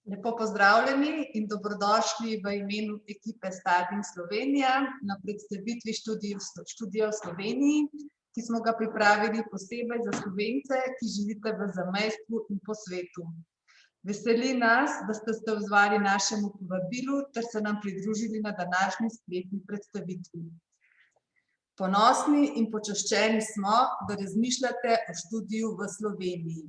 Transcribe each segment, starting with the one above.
Lepo pozdravljeni in dobrodošli v imenu ekipe Stadin Slovenija na predstavitvi študija v Sloveniji, ki smo ga pripravili posebej za Slovence, ki živite v zamejstvu in po svetu. Veseli nas, da ste se odzvali našemu povabilu ter se nam pridružili na današnji spletni predstavitvi. Ponosni in počaščeni smo, da razmišljate o študiju v Sloveniji.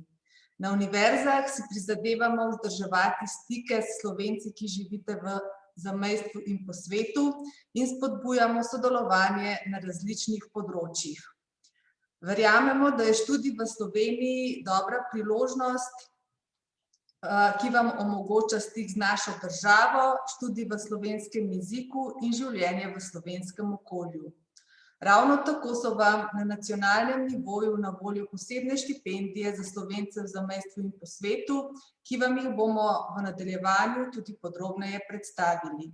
Na univerzah si prizadevamo vzdrževati stike s Slovenci, ki živite v zamejstvu in po svetu, in spodbujamo sodelovanje na različnih področjih. Verjamemo, da je študij v Sloveniji dobra priložnost, ki vam omogoča stik z našo državo, študij v slovenskem jeziku in življenje v slovenskem okolju. Ravno tako so vam na nacionalnem nivoju na voljo posebne štipendije za Slovence v zamejstvu in po svetu, ki vam jih bomo v nadaljevanju tudi podrobneje predstavili.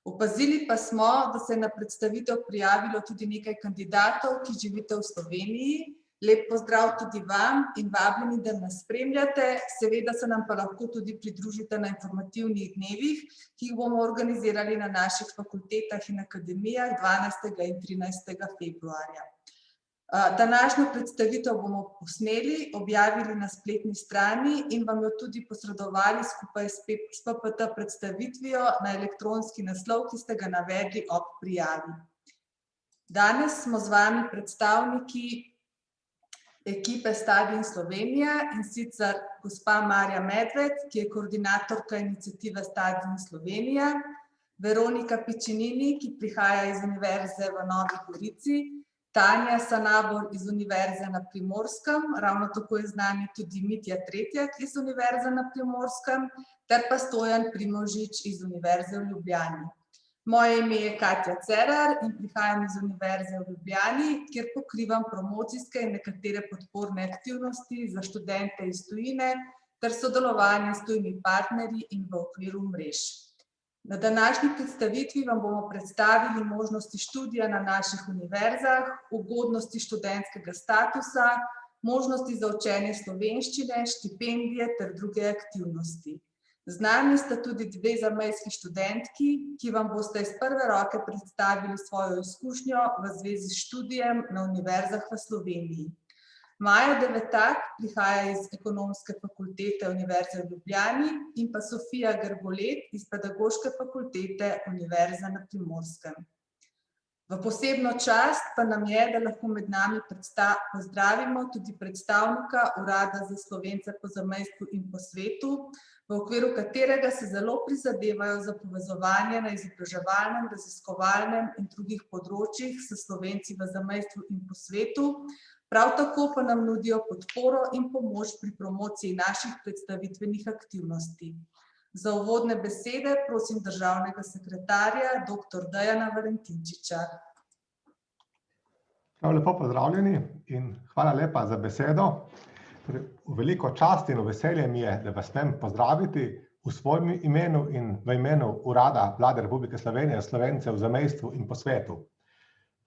Opazili pa smo, da se je na predstavitev prijavilo tudi nekaj kandidatov, ki živite v Sloveniji. Lep pozdrav tudi vam in vabljeni, da nas spremljate. Seveda se nam pa lahko tudi pridružite na informativnih dnevih, ki jih bomo organizirali na naših fakultetah in akademijah 12. in 13. februarja. Današnjo predstavitev bomo posneli, objavili na spletni strani in vam jo tudi posredovali skupaj s PPT predstavitvijo na elektronski naslov, ki ste ga navedli ob prijavi. Danes smo z vami predstavniki ekipe Stadin Slovenija, in sicer gospa Marja Medved, ki je koordinatorka iniciative Stadin Slovenija, Veronika Piccinini, ki prihaja iz Univerze v Novi Gorici, Tanja Sanabor iz Univerze na Primorskem, ravno tako je z nami tudi Mitja Tretjak iz Univerze na Primorskem, ter pa Stojan Primožič iz Univerze v Ljubljani. Moje ime je Katja Cerar in prihajam iz Univerze v Ljubljani, kjer pokrivam promocijske in nekatere podporne aktivnosti za študente iz tujine ter sodelovanje s tujimi partnerji in v okviru mrež. Na današnji predstavitvi vam bomo predstavili možnosti študija na naših univerzah, ugodnosti študentskega statusa, možnosti za učenje slovenščine, štipendije ter druge aktivnosti. Z nami sta tudi dve zamejski študentki, ki vam boste iz prve roke predstavili svojo izkušnjo v zvezi s študijem na univerzah v Sloveniji. Maja Devetak prihaja iz Ekonomske fakultete Univerze v Ljubljani in pa Sofija Grbolet iz Pedagoške fakultete Univerze na Primorskem. V posebno čast pa nam je, da lahko med nami pozdravimo tudi predstavnika Urada za Slovence po zamejstvu in po svetu, v okviru katerega se zelo prizadevajo za povezovanje na izobraževalnem, raziskovalnem in drugih področjih s Slovenci v zamejstvu in po svetu. Prav tako pa nam nudijo podporo in pomoč pri promociji naših predstavitvenih aktivnosti. Za uvodne besede prosim državnega sekretarja, dr. Dejana Valentinčiča. Lepo pozdravljeni in hvala lepa za besedo. V veliko čast in veselje mi je, da vas smem pozdraviti v svojem imenu in v imenu Urada Vlade Republike Slovenije za Slovence v zamejstvu in po svetu.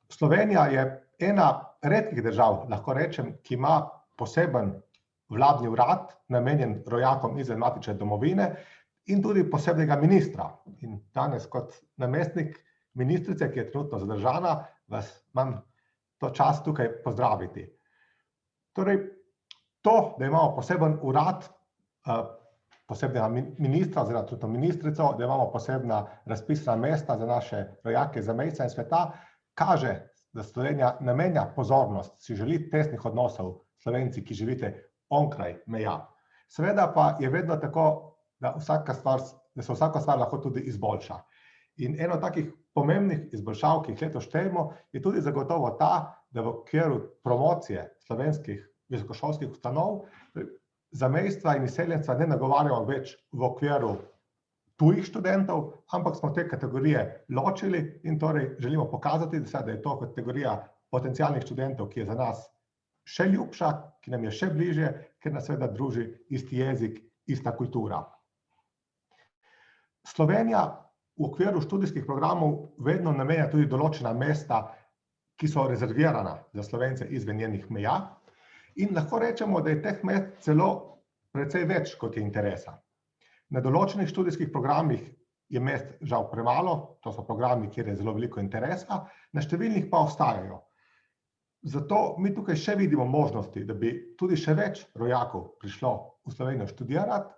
Slovenija je ena redkih držav, lahko rečem, ki ima poseben vladni urad, namenjen rojakom izven matične domovine, in tudi posebnega ministra. In danes kot namestnik ministrice, ki je trenutno zadržana, vas imam to čast tukaj pozdraviti. Torej, to, da imamo poseben urad, posebnega ministra, oziroma tudi ministrico, da imamo posebna razpisana mesta za naše rojake zamejstva in sveta, kaže, da Slovenija namenja pozornost, si želi tesnih odnosov Slovenci, ki živite onkraj meja. Seveda pa je vedno tako, da se vsaka stvar lahko tudi izboljša. In eno takih pomembnih izboljšav, ki jih letos štejemo, je tudi zagotovo ta, da v okviru promocije slovenskih visokošolskih ustanov zamejstva in izseljenstva ne nagovarjamo več v okviru tujih študentov, ampak smo te kategorije ločili in torej želimo pokazati, da je to kategorija potencialnih študentov, ki je za nas še ljubša, ki nam je še bližje, ker nas seveda druži isti jezik, ista kultura. Slovenija v okviru študijskih programov vedno namenja tudi določena mesta, ki so rezervirana za Slovence izven njenih meja, in lahko rečemo, da je teh mest celo precej več, kot je interesa. Na določenih študijskih programih je mest žal premalo, to so programi, kjer je zelo veliko interesa, na številnih pa ostajajo. Zato mi tukaj še vidimo možnosti, da bi tudi še več rojakov prišlo v Slovenijo študirati,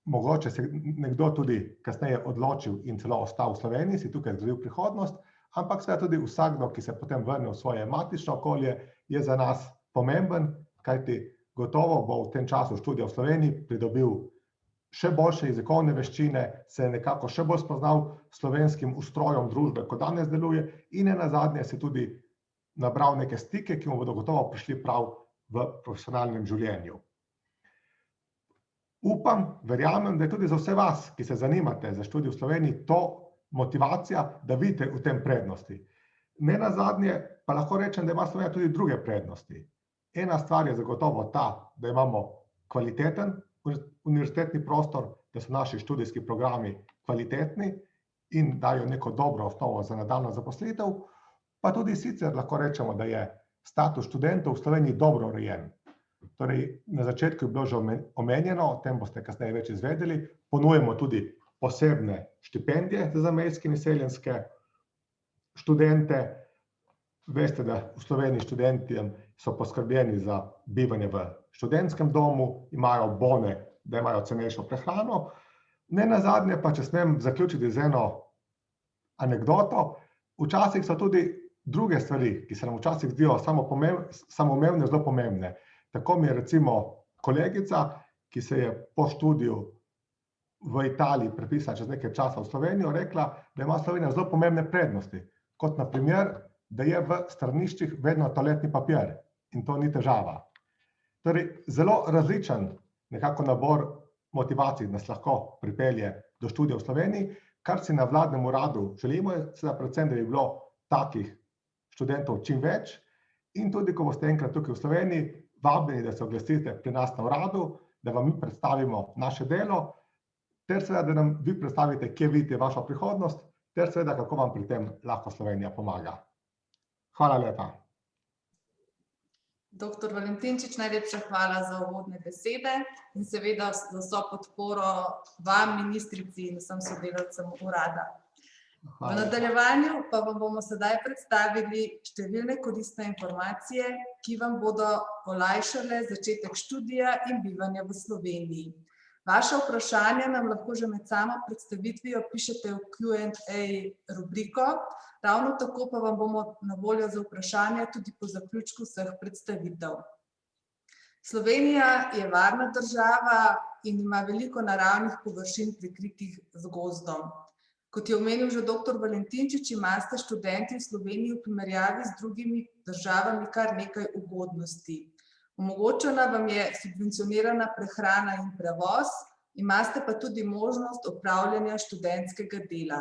mogoče se nekdo tudi kasneje odločil in celo ostal v Sloveniji, si tukaj zgradil prihodnost, ampak seveda tudi vsakdo, ki se potem vrne v svoje matično okolje, je za nas pomemben, kajti gotovo bo v tem času študija v Sloveniji pridobil še boljše jezikovne veščine, se je nekako še bolj spoznal s slovenskim ustrojem družbe, kot danes deluje, in nenazadnje se tudi nabral neke stike, ki mu bodo gotovo prišli prav v profesionalnem življenju. Upam, verjamem, da je tudi za vse vas, ki se zanimate za študij v Sloveniji, to motivacija, da vidite v tem prednosti. Nenazadnje pa lahko rečem, da ima Slovenija tudi druge prednosti. Ena stvar je zagotovo ta, da imamo kvaliteten univerzitetni prostor, da so naši študijski programi kvalitetni in dajo neko dobro osnovo za nadaljnjo zaposlitev, pa tudi sicer lahko rečemo, da je status študentov v Sloveniji dobro urejen. Torej, na začetku je bilo že omenjeno, o tem boste kasneje več izvedeli, ponujemo tudi posebne štipendije za zamejske in izseljenske študente. Veste, da v Sloveniji študentjem so poskrbljeni za bivanje v študentskem domu, imajo bone, da imajo cenejšo prehrano. Nenazadnje pa, če smem zaključiti z eno anekdoto, včasih so tudi druge stvari, ki se nam včasih zdijo samoumevne, zelo pomembne. Tako mi je recimo kolegica, ki se je po študiju v Italiji prepisala čez nekaj časa v Slovenijo, rekla, da ima Slovenija zelo pomembne prednosti, kot na primer, da je v straniščih vedno toaletni papir in to ni težava. Torej, zelo različen nekako nabor motivacij nas lahko pripelje do študija v Sloveniji, kar si na vladnem uradu želimo, seveda predvsem, da bi bilo takih študentov čim več in tudi, ko boste enkrat tukaj v Sloveniji, vabljeni, da se oglasite pri nas na uradu, da vam mi predstavimo naše delo, ter seveda, da nam vi predstavite, kje vidite vašo prihodnost, ter seveda, kako vam pri tem lahko Slovenija pomaga. Hvala lepa. Dr. Valentinčič, najlepša hvala za uvodne besede in seveda za vso podporo vam, ministrici in vsem sodelavcem urada. V nadaljevanju pa vam bomo sedaj predstavili številne koristne informacije, ki vam bodo olajšale začetek študija in bivanja v Sloveniji. Vaša vprašanja nam lahko že med samo predstavitvijo pišete v Q&A rubriko, ravno tako pa vam bomo na voljo za vprašanja tudi po zaključku vseh predstavitev. Slovenija je varna država in ima veliko naravnih površin prikritih z gozdom. Kot je omenil že dr. Valentinčič, imate študenti v Sloveniji v primerjavi z drugimi državami kar nekaj ugodnosti. Omogočena vam je subvencionirana prehrana in prevoz, imate pa tudi možnost opravljanja študentskega dela.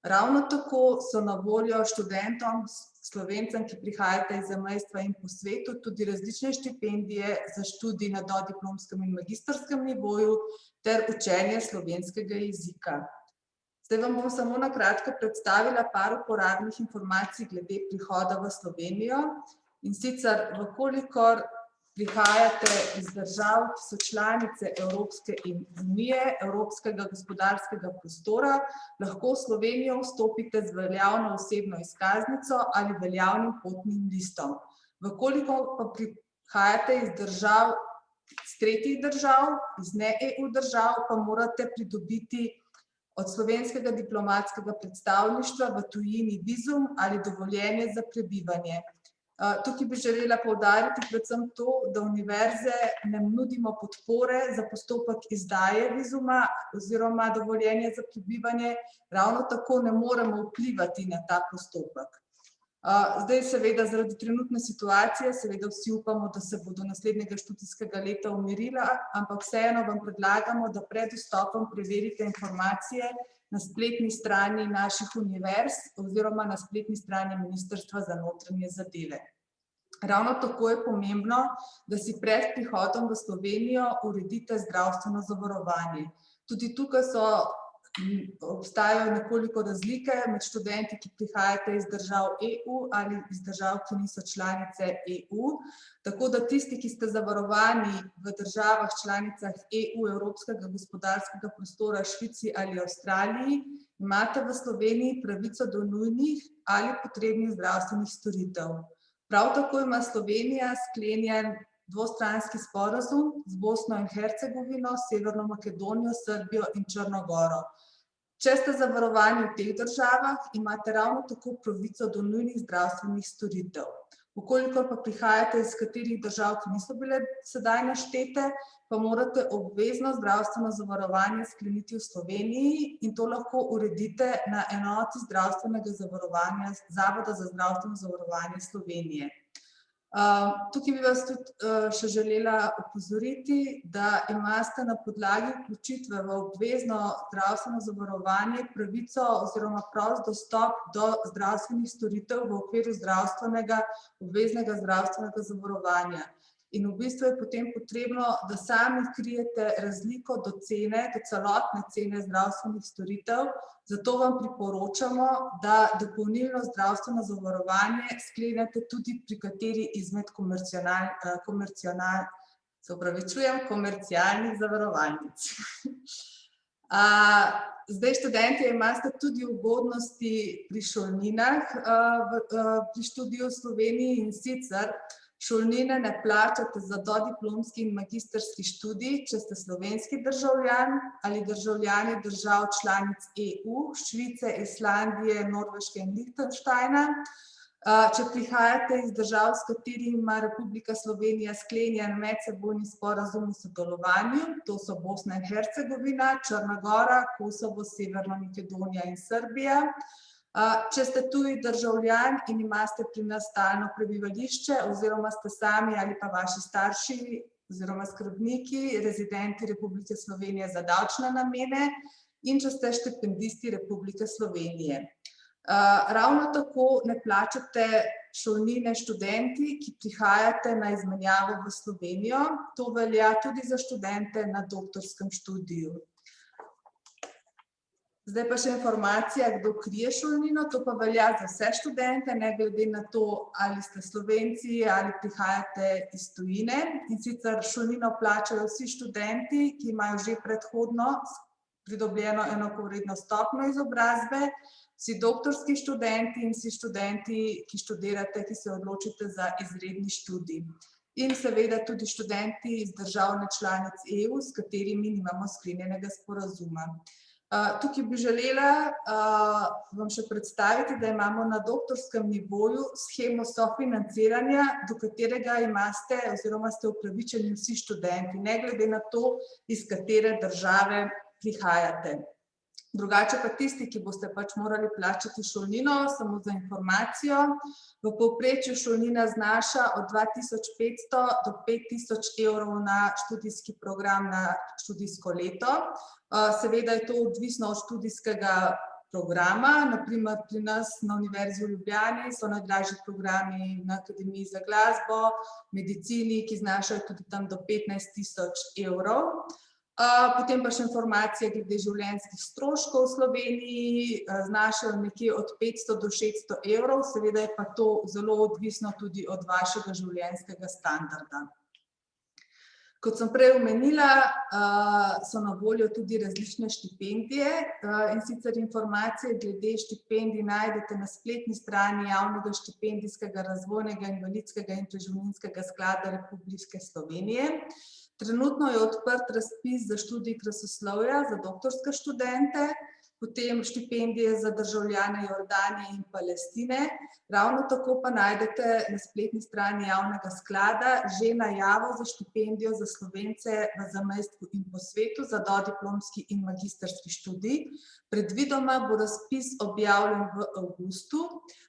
Ravno tako so na voljo študentom, Slovencem, ki prihajate iz zamejstva in po svetu, tudi različne štipendije za študij na dodiplomskem in magistrskem nivoju ter učenje slovenskega jezika. Zdaj vam bom samo na kratko predstavila par uporabnih informacij glede prihoda v Slovenijo. In sicer, vkolikor prihajate iz držav, ki so članice Evropske unije, Evropskega gospodarskega prostora, lahko v Slovenijo vstopite z veljavno osebno izkaznico ali veljavnim potnim listom. Vkolikor pa prihajate iz držav, iz tretjih držav, iz ne-EU držav, pa morate pridobiti od slovenskega diplomatskega predstavništva v tujini vizum ali dovoljenje za prebivanje. Tukaj bi želela poudariti predvsem to, da univerze ne nudimo podpore za postopek izdaje vizuma oziroma dovoljenja za prebivanje, ravno tako ne moremo vplivati na ta postopek. Zdaj seveda zaradi trenutne situacije, seveda vsi upamo, da se bo do naslednjega študijskega leta umirila, ampak vseeno vam predlagamo, da pred vstopom preverite informacije na spletni strani naših univerz oziroma na spletni strani Ministrstva za notranje zadeve. Ravno tako je pomembno, da si pred prihodom v Slovenijo uredite zdravstveno zavarovanje. Tudi tukaj so obstajajo nekoliko razlike med študenti, ki prihajate iz držav EU ali iz držav, ki niso članice EU. Tako da tisti, ki ste zavarovani v državah članicah EU, Evropskega gospodarskega prostora, Švici ali Avstraliji, imate v Sloveniji pravico do nujnih ali potrebnih zdravstvenih storitev. Prav tako ima Slovenija sklenjen dvostranski sporazum z Bosno in Hercegovino, Severno Makedonijo, Srbijo in Črno goro. Če ste zavarovani v teh državah, imate ravno tako pravico do nujnih zdravstvenih storitev. Vkolikor pa prihajate iz katerih držav, ki niso bile sedaj naštete, pa morate obvezno zdravstveno zavarovanje skleniti v Sloveniji in to lahko uredite na enoti zdravstvenega zavarovanja Zavoda za zdravstveno zavarovanje Slovenije. Tukaj bi vas tudi še želela opozoriti, da imate na podlagi vključitve v obvezno zdravstveno zavarovanje pravico oziroma prost dostop do zdravstvenih storitev v okviru obveznega zdravstvenega zavarovanja. In v bistvu je potem potrebno, da sami krijete razliko do cene, do celotne cene zdravstvenih storitev, zato vam priporočamo, da dopolnilno zdravstveno zavarovanje sklenete tudi pri kateri izmed komercialnih zavarovalnic. Zdaj, študentje imate tudi ugodnosti pri šolninah pri študiju v Sloveniji, in sicer šolnine ne plačate za dodiplomski in magistrski študij, če ste slovenski državljan ali državljani držav članic EU, Švice, Islandije, Norveške in Lihtenštajna. Če prihajate iz držav, s katerimi ima Republika Slovenija sklenjen medsebojni sporazum o sodelovanju, to so Bosna in Hercegovina, Črna gora, Kosovo, Severna Makedonija in Srbija. Če ste tuji državljan in imate pri nas stalno prebivališče oziroma ste sami ali pa vaši starši oziroma skrbniki rezidenti Republike Slovenije za davčne namene in če ste štipendisti Republike Slovenije. Ravno tako ne plačate šolnine študenti, ki prihajate na izmenjavo v Slovenijo. To velja tudi za študente na doktorskem študiju. Zdaj pa še informacija, kdo krije šolnino. To pa velja za vse študente, ne glede na to, ali ste Slovenci ali prihajate iz tujine. In sicer šolnino plačajo vsi študenti, ki imajo že predhodno pridobljeno enakovredno stopnjo izobrazbe, vsi doktorski študenti in vsi študenti, ki študirate, ki se odločite za izredni študij. In seveda tudi študenti iz držav nečlanic EU, s katerimi nimamo sklenjenega sporazuma. Tukaj bi želela vam še predstaviti, da imamo na doktorskem nivoju shemo sofinanciranja, do katerega imate oziroma ste upravičeni vsi študenti, ne glede na to, iz katere države prihajate. Drugače pa tisti, ki boste pač morali plačati šolnino, samo za informacijo, v povprečju šolnina znaša od 2500 do 5000 evrov na študijski program na študijsko leto. Seveda je to odvisno od študijskega programa, naprimer pri nas na Univerzi v Ljubljani so najdražji programi na Akademiji za glasbo, medicini, ki znašajo tudi tam do 15 000 evrov. Potem pa še informacije glede življenjskih stroškov v Sloveniji, znašajo nekje od 500 do 600 evrov, seveda je pa to zelo odvisno tudi od vašega življenjskega standarda. Kot sem prej omenila, so na voljo tudi različne štipendije, in sicer informacije glede štipendij najdete na spletni strani Javnega štipendijskega, razvojnega, invalidskega in preživninskega sklada Republike Slovenije. Trenutno je odprt razpis za študij krasoslovja za doktorske študente, potem štipendije za državljane Jordanije in Palestine. Ravno tako pa najdete na spletni strani javnega sklada že najavo za štipendijo za Slovence v zamejstvu in po svetu za dodiplomski in magistrski študij. Predvidoma bo razpis objavljen v avgustu.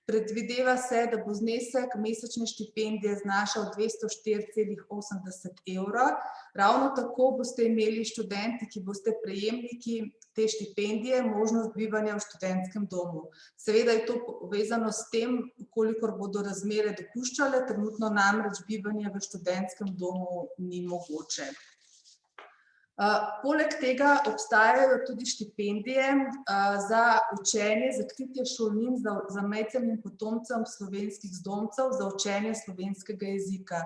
Predvideva se, da bo znesek mesečne štipendije znašal 204,80 evra. Ravno tako boste imeli študenti, ki boste prejemniki te štipendije, možnost bivanja v študentskem domu. Seveda je to povezano s tem, kolikor bodo razmere dopuščale, trenutno namreč bivanje v študentskem domu ni mogoče. Poleg tega obstajajo tudi štipendije za učenje, za kritje šolnin za zamejcem in potomcem slovenskih zdomcev za učenje slovenskega jezika.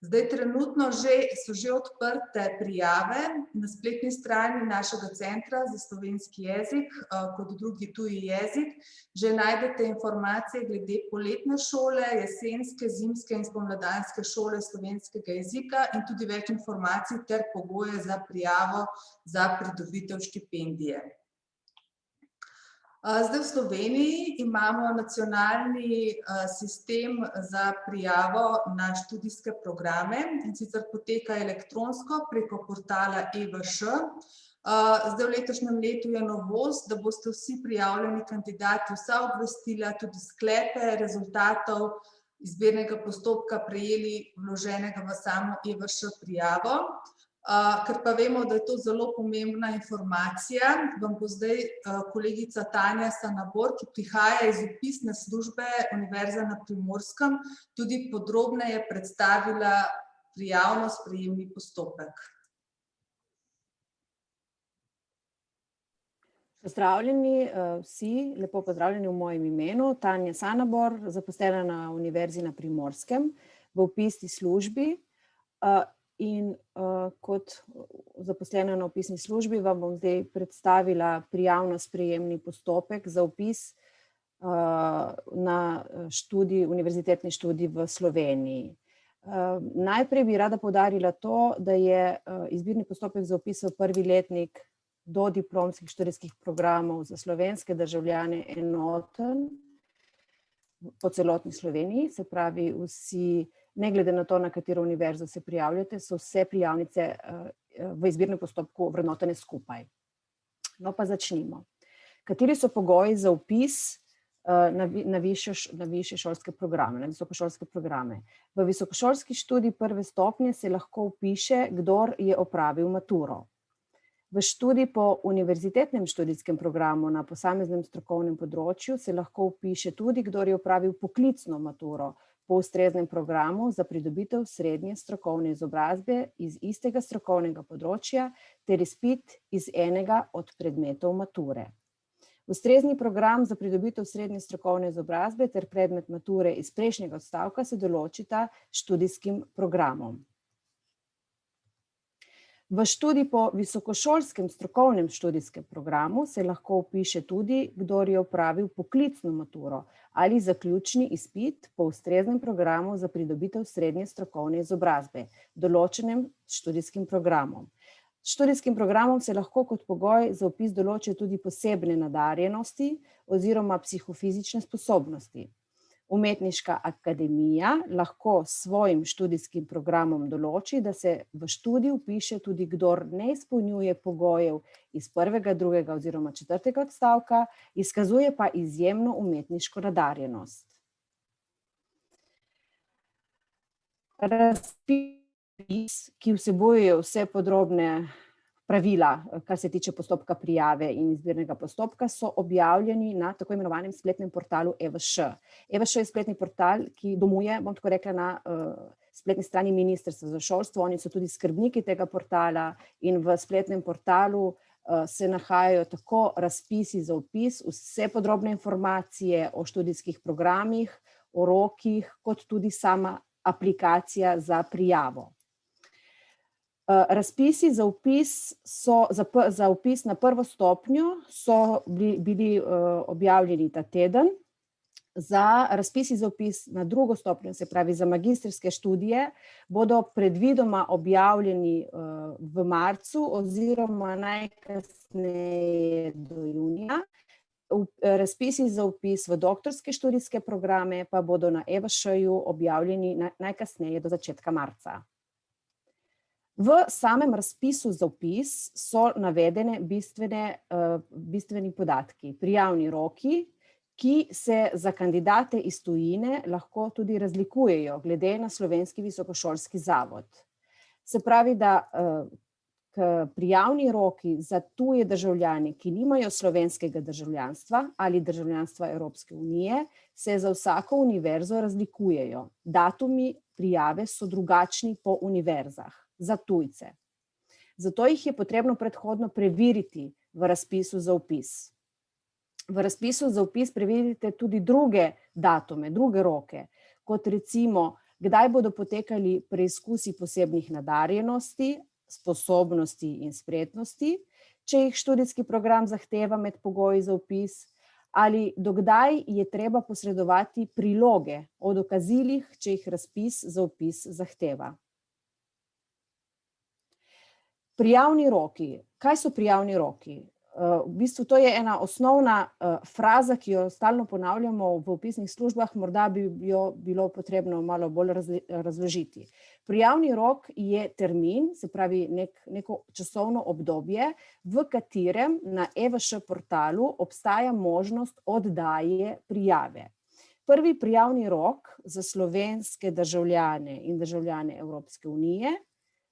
Zdaj trenutno so že odprte prijave na spletni strani našega Centra za slovenski jezik kot drugi tuji jezik. Že najdete informacije glede poletne šole, jesenske, zimske in spomladanske šole slovenskega jezika in tudi več informacij ter pogoje za prijavo za pridobitev štipendije. Zdaj v Sloveniji imamo nacionalni sistem za prijavo na študijske programe, in sicer poteka elektronsko preko portala EVŠ. Zdaj v letošnjem letu je novost, da boste vsi prijavljeni kandidati vsa obvestila, tudi sklepe rezultatov izbirnega postopka prejeli vloženega v samo EVŠ prijavo. Ker pa vemo, da je to zelo pomembna informacija, vam bo zdaj kolegica Tanja Sanabor, ki prihaja iz vpisne službe Univerze na Primorskem, tudi podrobneje predstavila prijavno-sprejemni postopek. Pozdravljeni vsi, lepo pozdravljeni v mojem imenu. Tanja Sanabor, zaposlena na Univerzi na Primorskem v vpisni službi. In kot zaposlena na vpisni službi vam bom zdaj predstavila prijavno-sprejemni postopek za vpis na univerzitetni študij v Sloveniji. Najprej bi rada poudarila to, da je izbirni postopek za vpis v prvi letnik dodiplomskih študijskih programov za slovenske državljane enoten po celotni Sloveniji, se pravi vsi, ne glede na to, na katero univerzo se prijavljate, so vse prijavnice v izbirnem postopku vrednotene skupaj. No pa začnimo. Kateri so pogoji za vpis na višje šolske programe, na visokošolske programe? V visokošolski študij prve stopnje se lahko vpiše, kdor je opravil maturo. V študij po univerzitetnem študijskem programu na posameznem strokovnem področju se lahko vpiše tudi, kdor je opravil poklicno maturo po ustreznem programu za pridobitev srednje strokovne izobrazbe iz istega strokovnega področja ter izpit iz enega od predmetov mature. Ustrezni program za pridobitev srednje strokovne izobrazbe ter predmet mature iz prejšnjega odstavka se določita študijskim programom. V študij po visokošolskem strokovnem študijskem programu se lahko vpiše tudi, kdor je opravil poklicno maturo ali zaključni izpit po ustreznem programu za pridobitev srednje strokovne izobrazbe, določenem študijskim programom. Študijskim programom se lahko kot pogoj za vpis določijo tudi posebne nadarjenosti oziroma psihofizične sposobnosti. Umetniška akademija lahko s svojim študijskim programom določi, da se v študij vpiše tudi kdor ne izpolnjuje pogojev iz prvega, drugega oziroma četrtega odstavka, izkazuje pa izjemno umetniško nadarjenost. Razpis, ki vsebuje vse podrobne pravila, kar se tiče postopka prijave in izbirnega postopka, so objavljeni na tako imenovanem spletnem portalu EVŠ. EVŠ je spletni portal, ki domuje, bom tako rekla, na spletni strani Ministrstva za šolstvo. Oni so tudi skrbniki tega portala in v spletnem portalu se nahajajo tako razpisi za vpis, vse podrobne informacije o študijskih programih, o rokih, kot tudi sama aplikacija za prijavo. Razpisi za vpis na prvo stopnjo so bili objavljeni ta teden. Za razpisi za vpis na drugo stopnjo, se pravi za magistrske študije, bodo predvidoma objavljeni v marcu oziroma najkasneje do junija. Razpisi za vpis v doktorske študijske programe pa bodo na EVŠ-ju objavljeni najkasneje do začetka marca. V samem razpisu za vpis so navedene bistveni podatki, prijavni roki, ki se za kandidate iz tujine lahko tudi razlikujejo glede na slovenski visokošolski zavod. Se pravi, da prijavni roki za tuje državljane, ki nimajo slovenskega državljanstva ali državljanstva Evropske unije, se za vsako univerzo razlikujejo. Datumi prijave so drugačni po univerzah za tujce. Zato jih je potrebno predhodno preveriti v razpisu za vpis. V razpisu za vpis preverite tudi druge datume, druge roke, kot recimo, kdaj bodo potekali preizkusi posebnih nadarjenosti, sposobnosti in spretnosti, če jih študijski program zahteva med pogoji za vpis, ali dokdaj je treba posredovati priloge o dokazilih, če jih razpis za vpis zahteva. Prijavni roki. Kaj so prijavni roki? V bistvu to je ena osnovna fraza, ki jo stalno ponavljamo v vpisnih službah, morda bi jo bilo potrebno malo bolj razložiti. Prijavni rok je termin, se pravi neko časovno obdobje, v katerem na EVŠ portalu obstaja možnost oddaje prijave. Prvi prijavni rok za slovenske državljane in državljane Evropske unije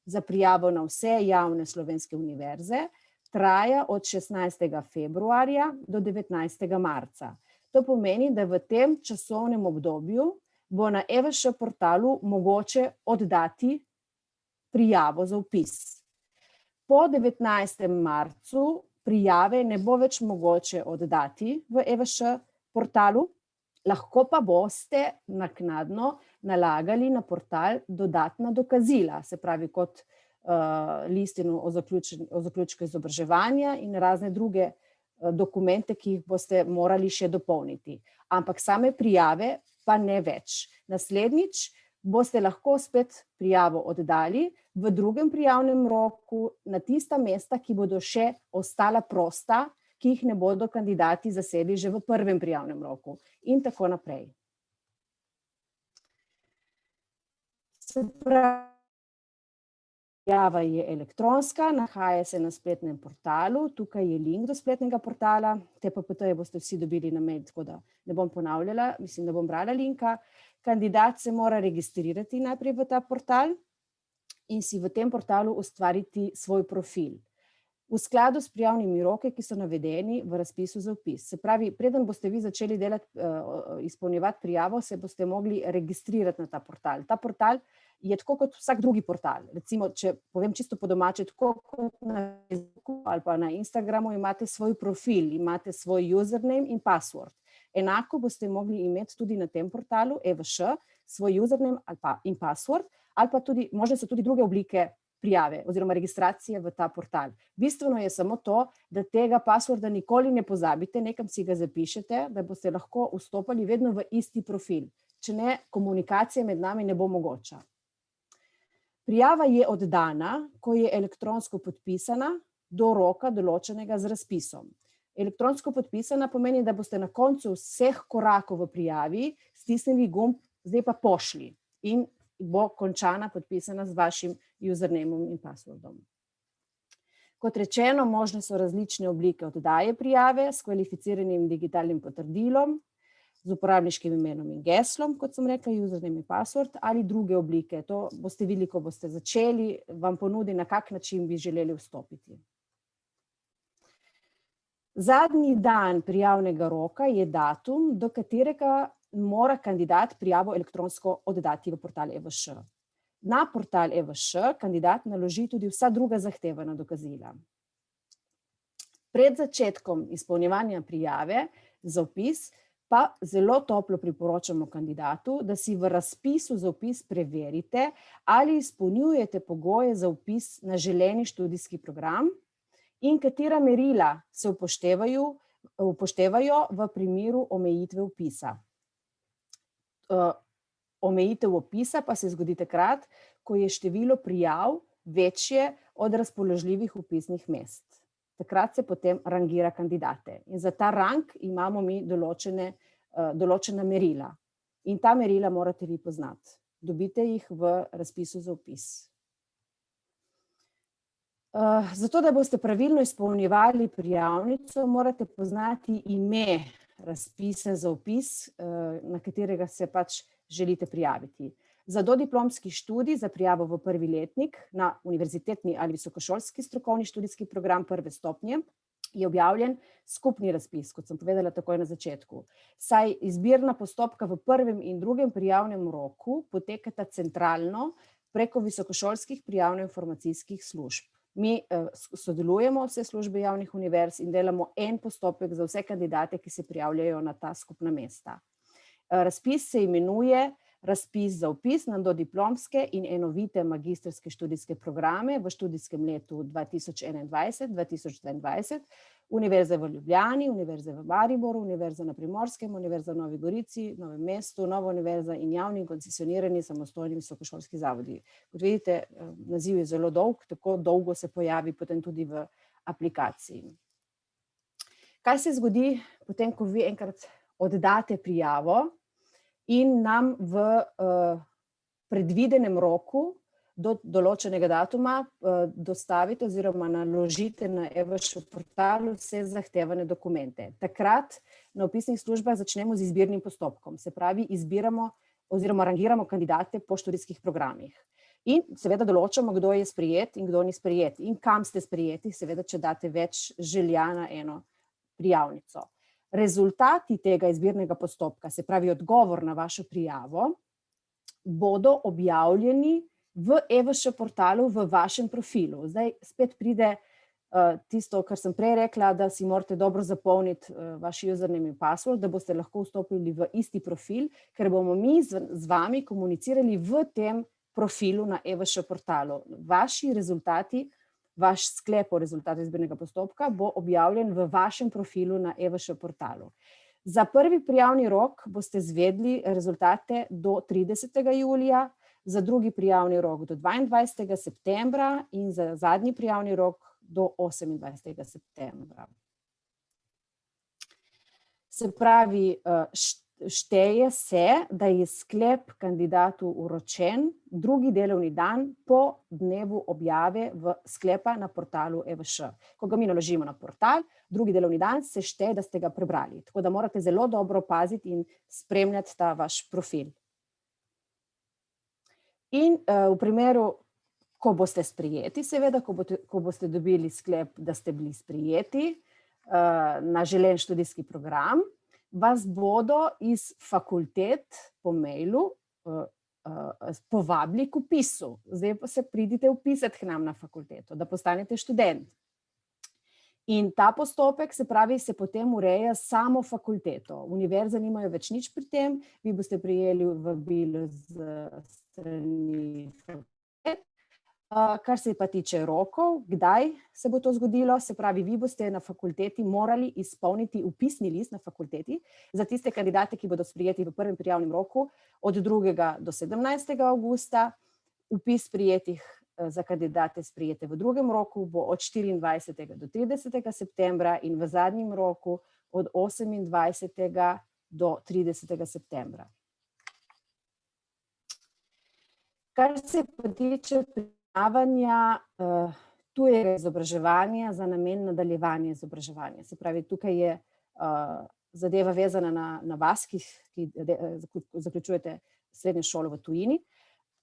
za prijavo na vse javne slovenske univerze traja od 16. februarja do 19. marca. To pomeni, da v tem časovnem obdobju bo na EVŠ portalu mogoče oddati prijavo za vpis. Po 19. marcu prijave ne bo več mogoče oddati v EVŠ portalu, lahko pa boste naknadno nalagali na portal dodatna dokazila, se pravi kot listino o zaključku izobraževanja in razne druge dokumente, ki jih boste morali še dopolniti. Ampak same prijave pa ne več. Naslednjič boste lahko spet prijavo oddali v drugem prijavnem roku na tista mesta, ki bodo še ostala prosta, ki jih ne bodo kandidati zasedli že v prvem prijavnem roku in tako naprej. Se pravi, prijava je elektronska, nahaja se na spletnem portalu, tukaj je link do spletnega portala, TPPT-je boste vsi dobili na mail, tako da ne bom ponavljala, mislim, da bom brala linka. Kandidat se mora registrirati najprej v ta portal in si v tem portalu ustvariti svoj profil. V skladu s prijavnimi roki, ki so navedeni v razpisu za vpis. Se pravi, preden boste vi začeli izpolnjevati prijavo, se boste mogli registrirati na ta portal. Ta portal je tako kot vsak drugi portal. Recimo, če povem čisto po domače, tako kot na Facebooku ali pa na Instagramu imate svoj profil, imate svoj username in password. Enako boste mogli imeti tudi na tem portalu EVŠ svoj username in password, ali pa tudi, možne so tudi druge oblike prijave oziroma registracije v ta portal. Bistveno je samo to, da tega passworda nikoli ne pozabite, nekam si ga zapišete, da boste lahko vstopali vedno v isti profil. Če ne, komunikacija med nami ne bo mogoča. Prijava je oddana, ko je elektronsko podpisana do roka določenega z razpisom. Elektronsko podpisana pomeni, da boste na koncu vseh korakov v prijavi stisnili gumb, zdaj pa pošlji in bo končana podpisana z vašim usernameom in passwordom. Kot rečeno, možne so različne oblike oddaje prijave s kvalificiranim digitalnim potrdilom, z uporabniškim imenom in geslom, kot sem rekla, username in password, ali druge oblike. To boste videli, ko boste začeli, vam ponudi, na kak način bi želeli vstopiti. Zadnji dan prijavnega roka je datum, do katerega mora kandidat prijavo elektronsko oddati v portal EVŠ. Na portal EVŠ kandidat naloži tudi vsa druga zahtevana dokazila. Pred začetkom izpolnjevanja prijave za vpis pa zelo toplo priporočamo kandidatu, da si v razpisu za vpis preverite, ali izpolnjujete pogoje za vpis na želeni študijski program in katera merila se upoštevajo v primeru omejitve vpisa. Omejitev vpisa pa se zgodi takrat, ko je število prijav večje od razpoložljivih vpisnih mest. Takrat se potem rangira kandidate. In za ta rang imamo mi določena merila. In ta merila morate vi poznati. Dobite jih v razpisu za vpis. Zato, da boste pravilno izpolnjevali prijavnico, morate poznati ime razpisa za vpis, na katerega se pač želite prijaviti. Za dodiplomski študij za prijavo v prvi letnik na univerzitetni ali visokošolski strokovni študijski program prve stopnje je objavljen skupni razpis, kot sem povedala takoj na začetku. Saj izbirna postopka v prvem in drugem prijavnem roku potekata centralno preko visokošolskih prijavno-informacijskih služb. Mi sodelujemo vse službe javnih univerz in delamo en postopek za vse kandidate, ki se prijavljajo na ta skupna mesta. Razpis se imenuje razpis za vpis na dodiplomske in enovite magistrske študijske programe v študijskem letu 2021-2022, Univerze v Ljubljani, Univerze v Mariboru, Univerza na Primorskem, Univerza v Novi Gorici, Novem mestu, Nova univerza in javni koncesionirani samostojni visokošolski zavodi. Kot vidite, naziv je zelo dolg, tako dolgo se pojavi potem tudi v aplikaciji. Kaj se zgodi potem, ko vi enkrat oddate prijavo in nam v predvidenem roku do določenega datuma dostavite oziroma naložite na EVŠ portalu vse zahtevane dokumente. Takrat na vpisnih službah začnemo z izbirnim postopkom, se pravi izbiramo oziroma rangiramo kandidate po študijskih programih. In seveda določamo, kdo je sprejet in kdo ni sprejet in kam ste sprejeti, seveda, če date več želja na eno prijavnico. Rezultati tega izbirnega postopka, se pravi odgovor na vašo prijavo, bodo objavljeni v EVŠ portalu v vašem profilu. Zdaj spet pride tisto, kar sem prej rekla, da si morate dobro zapolniti vaš username in password, da boste lahko vstopili v isti profil, ker bomo mi z vami komunicirali v tem profilu na EVŠ portalu. Vaši rezultati, vaš sklep o rezultatu izbirnega postopka bo objavljen v vašem profilu na EVŠ portalu. Za prvi prijavni rok boste zvedli rezultate do 30. julija, za drugi prijavni rok do 22. septembra in za zadnji prijavni rok do 28. septembra. Se pravi, šteje se, da je sklep kandidatu vročen drugi delovni dan po dnevu objave sklepa na portalu EVŠ. Ko ga mi naložimo na portal, drugi delovni dan se šteje, da ste ga prebrali. Tako da morate zelo dobro paziti in spremljati ta vaš profil. In v primeru, ko boste sprejeti, seveda, ko boste dobili sklep, da ste bili sprejeti na želen študijski program, vas bodo iz fakultet po mailu povabili k vpisu. Zdaj pa se pridite vpisati k nam na fakulteto, da postanete študent. In ta postopek, se pravi, se potem ureja samo fakulteto. Univerze nimajo več nič pri tem, vi boste prejeli vabilo z strani fakultet. Kar se pa tiče rokov, kdaj se bo to zgodilo, se pravi, vi boste na fakulteti morali izpolniti vpisni list na fakulteti za tiste kandidate, ki bodo sprejeti v prvem prijavnem roku od 2. do 17. avgusta. Vpis sprejetih za kandidate sprejete v drugem roku bo od 24. do 30. septembra in v zadnjem roku od 28. do 30. septembra. Kar se pa tiče priznavanja tujega izobraževanja za namen nadaljevanja izobraževanja. Se pravi, tukaj je zadeva vezana na vas, ki zaključujete srednjo šolo v tujini.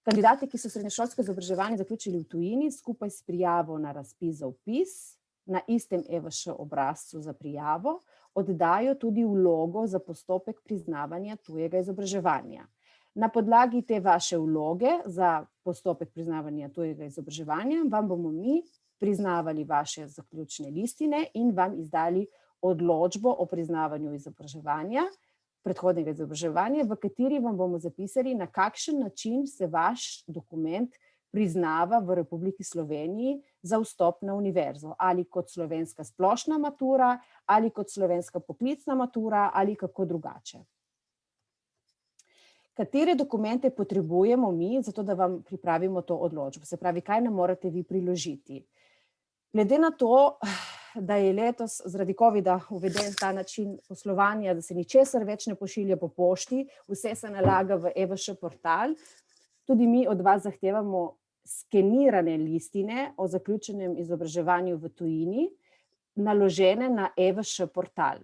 Kandidati, ki so srednješolsko izobraževanje zaključili v tujini, skupaj s prijavo na razpis za vpis na istem EVŠ obrazcu za prijavo, oddajo tudi vlogo za postopek priznavanja tujega izobraževanja. Na podlagi te vaše vloge za postopek priznavanja tujega izobraževanja vam bomo mi priznavali vaše zaključne listine in vam izdali odločbo o priznavanju izobraževanja, predhodnega izobraževanja, v kateri vam bomo zapisali, na kakšen način se vaš dokument priznava v Republiki Sloveniji za vstop na univerzo, ali kot slovenska splošna matura, ali kot slovenska poklicna matura, ali kako drugače. Katere dokumente potrebujemo mi, zato da vam pripravimo to odločbo? Se pravi, kaj nam morate vi priložiti? Glede na to, da je letos zaradi covida uveden ta način poslovanja, da se ničesar več ne pošilja po pošti, vse se nalaga v EVŠ portal, tudi mi od vas zahtevamo skenirane listine o zaključenem izobraževanju v tujini, naložene na EVŠ portal.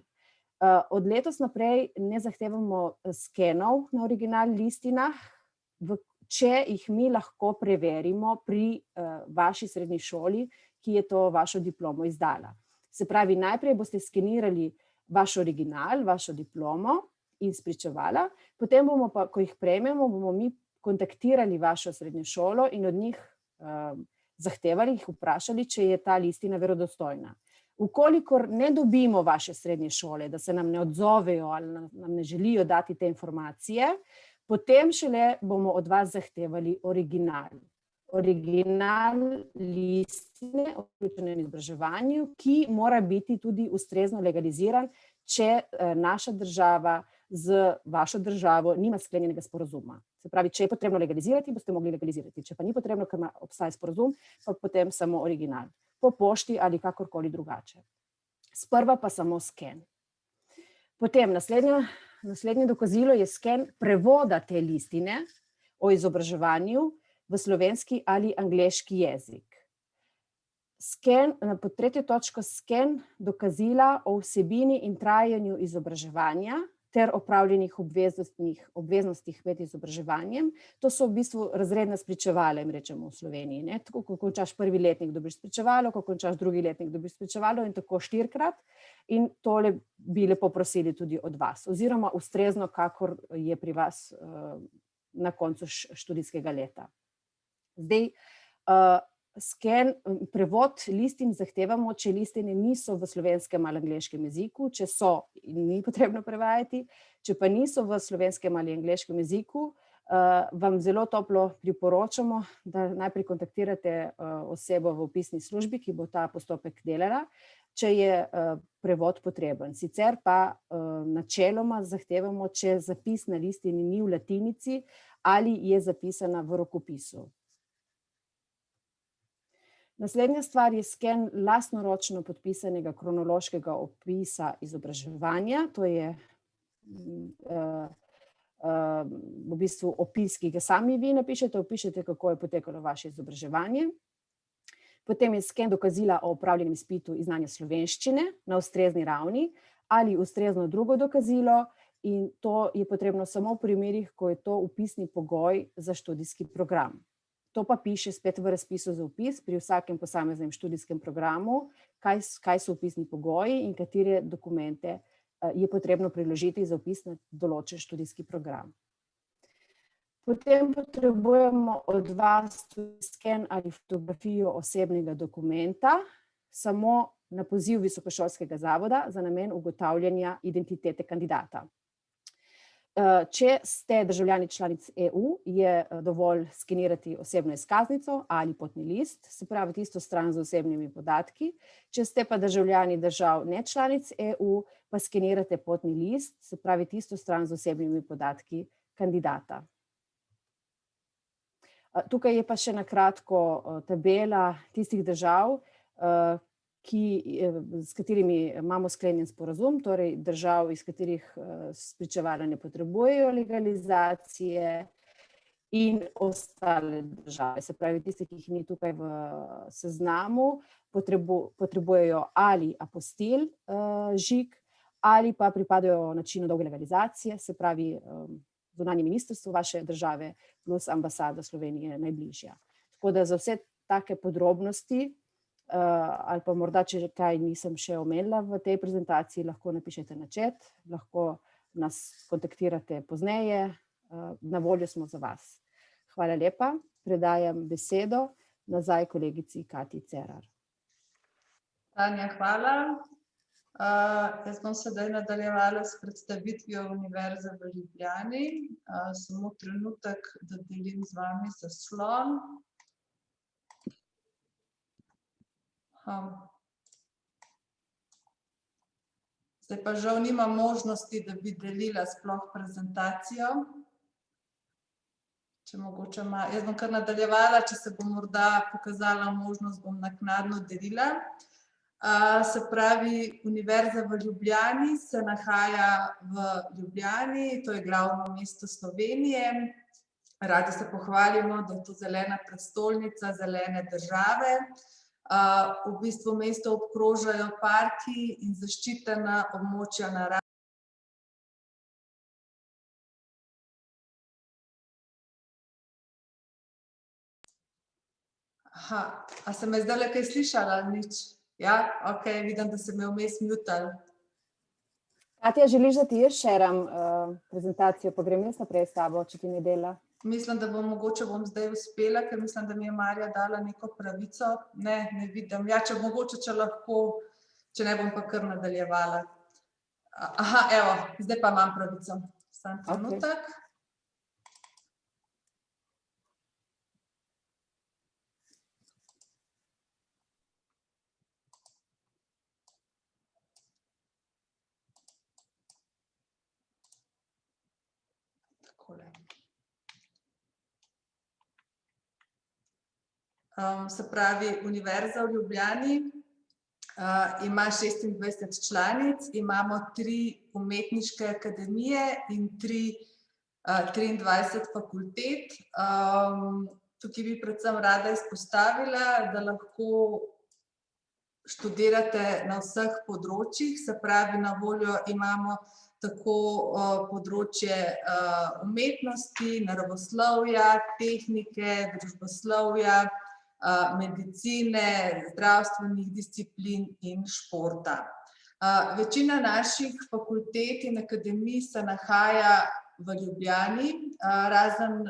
Od letos naprej ne zahtevamo skenov na original listinah, če jih mi lahko preverimo pri vaši srednji šoli, ki je to vašo diplomo izdala. Se pravi, najprej boste skenirali vaš original, vašo diplomo in spričevala, potem bomo pa, ko jih prejmemo, bomo mi kontaktirali vašo srednjo šolo in od njih zahtevali, jih vprašali, če je ta listina verodostojna. Ukolikor ne dobimo vaše srednje šole, da se nam ne odzovejo ali nam ne želijo dati te informacije, potem šele bomo od vas zahtevali original. Original listine o vključenem izobraževanju, ki mora biti tudi ustrezno legaliziran, če naša država z vašo državo nima sklenjenega sporazuma. Se pravi, če je potrebno legalizirati, boste mogli legalizirati. Če pa ni potrebno, ker obstaja sporazum, pa potem samo original. Po pošti ali kakorkoli drugače. Sprva pa samo sken. Potem naslednje dokazilo je sken prevoda te listine o izobraževanju v slovenski ali angleški jezik. Pod tretjo točko sken dokazila o vsebini in trajanju izobraževanja ter opravljenih obveznostih med izobraževanjem. To so v bistvu razredna spričevala, jim rečemo v Sloveniji. Ne? Tako, ko končaš prvi letnik, dobiš spričevalo, ko končaš drugi letnik, dobiš spričevalo in tako 4-krat. In tole bi lepo prosili tudi od vas, oziroma ustrezno, kakor je pri vas na koncu študijskega leta. Zdaj, prevod listin zahtevamo, če listine niso v slovenskem ali angleškem jeziku, če so, ni potrebno prevajati, če pa niso v slovenskem ali angleškem jeziku, vam zelo toplo priporočamo, da najprej kontaktirate osebo v vpisni službi, ki bo ta postopek delala, če je prevod potreben. Sicer pa načeloma zahtevamo, če zapis na listini ni v latinici ali je zapisana v rokopisu. Naslednja stvar je sken lastnoročno podpisanega kronološkega opisa izobraževanja. To je v bistvu opis, ki ga sami vi napišete, opišete, kako je potekalo vaše izobraževanje. Potem je sken dokazila o opravljenem izpitu iz znanja slovenščine na ustrezni ravni ali ustrezno drugo dokazilo, in to je potrebno samo v primerih, ko je to vpisni pogoj za študijski program. To pa piše spet v razpisu za vpis pri vsakem posameznem študijskem programu, kaj so vpisni pogoji in katere dokumente je potrebno priložiti za vpis na določen študijski program. Potem potrebujemo od vas tudi sken ali fotografijo osebnega dokumenta, samo na poziv visokošolskega zavoda za namen ugotavljanja identitete kandidata. Če ste državljani članic EU, je dovolj skenirati osebno izkaznico ali potni list, se pravi tisto stran z osebnimi podatki. Če ste pa državljani držav ne članic EU, pa skenirate potni list, se pravi tisto stran z osebnimi podatki kandidata. Tukaj je pa še na kratko tabela tistih držav, s katerimi imamo sklenjen sporazum, torej držav, iz katerih spričevala ne potrebujejo legalizacije, in ostale države. Se pravi, tiste, ki jih ni tukaj v seznamu, potrebujejo ali apostil žig, ali pa pripadajo načinu dolge legalizacije, se pravi zunanje ministrstvo vaše države plus ambasada Slovenije najbližja. Tako da za vse take podrobnosti, ali pa morda, če kaj nisem še omenila v tej prezentaciji, lahko napišete na chat, lahko nas kontaktirate pozneje, na voljo smo za vas. Hvala lepa, predajam besedo nazaj kolegici Katji Cerar. Tanja, hvala. Jaz bom sedaj nadaljevala s predstavitvijo Univerze v Ljubljani. Samo trenutek, da delim z vami zaslon. Zdaj pa žal nimam možnosti, da bi delila sploh prezentacijo. Če mogoče ima, jaz bom kar nadaljevala, če se bo morda pokazala možnost, bom naknadno delila. Se pravi, Univerza v Ljubljani se nahaja v Ljubljani, to je glavno mesto Slovenije. Radi se pohvalimo, da je to zelena prestolnica zelene države. V bistvu mesto obkrožajo parki in zaščitena območja narave. A se me zdajle kaj slišala ali nič? Ja, ok, vidim, da se me vmes mutali. Katja, želiš, da ti jaz šeram prezentacijo, pa grem jaz naprej s tabo, če ti ne dela? Mislim, da mogoče bom zdaj uspela, ker mislim, da mi je Marja dala neko pravico. Ne vidim. Ja, če lahko, če ne bom pa kar nadaljevala. Aha, evo, zdaj pa imam pravico. Samo trenutek. Takole. Se pravi, Univerza v Ljubljani ima 26 članic, imamo 3 umetniške akademije in 23 fakultet. Tukaj bi predvsem rada izpostavila, da lahko študirate na vseh področjih, se pravi, na voljo imamo tako področje umetnosti, naravoslovja, tehnike, družboslovja, medicine, zdravstvenih disciplin in športa. Večina naših fakultet in akademij se nahaja v Ljubljani, razen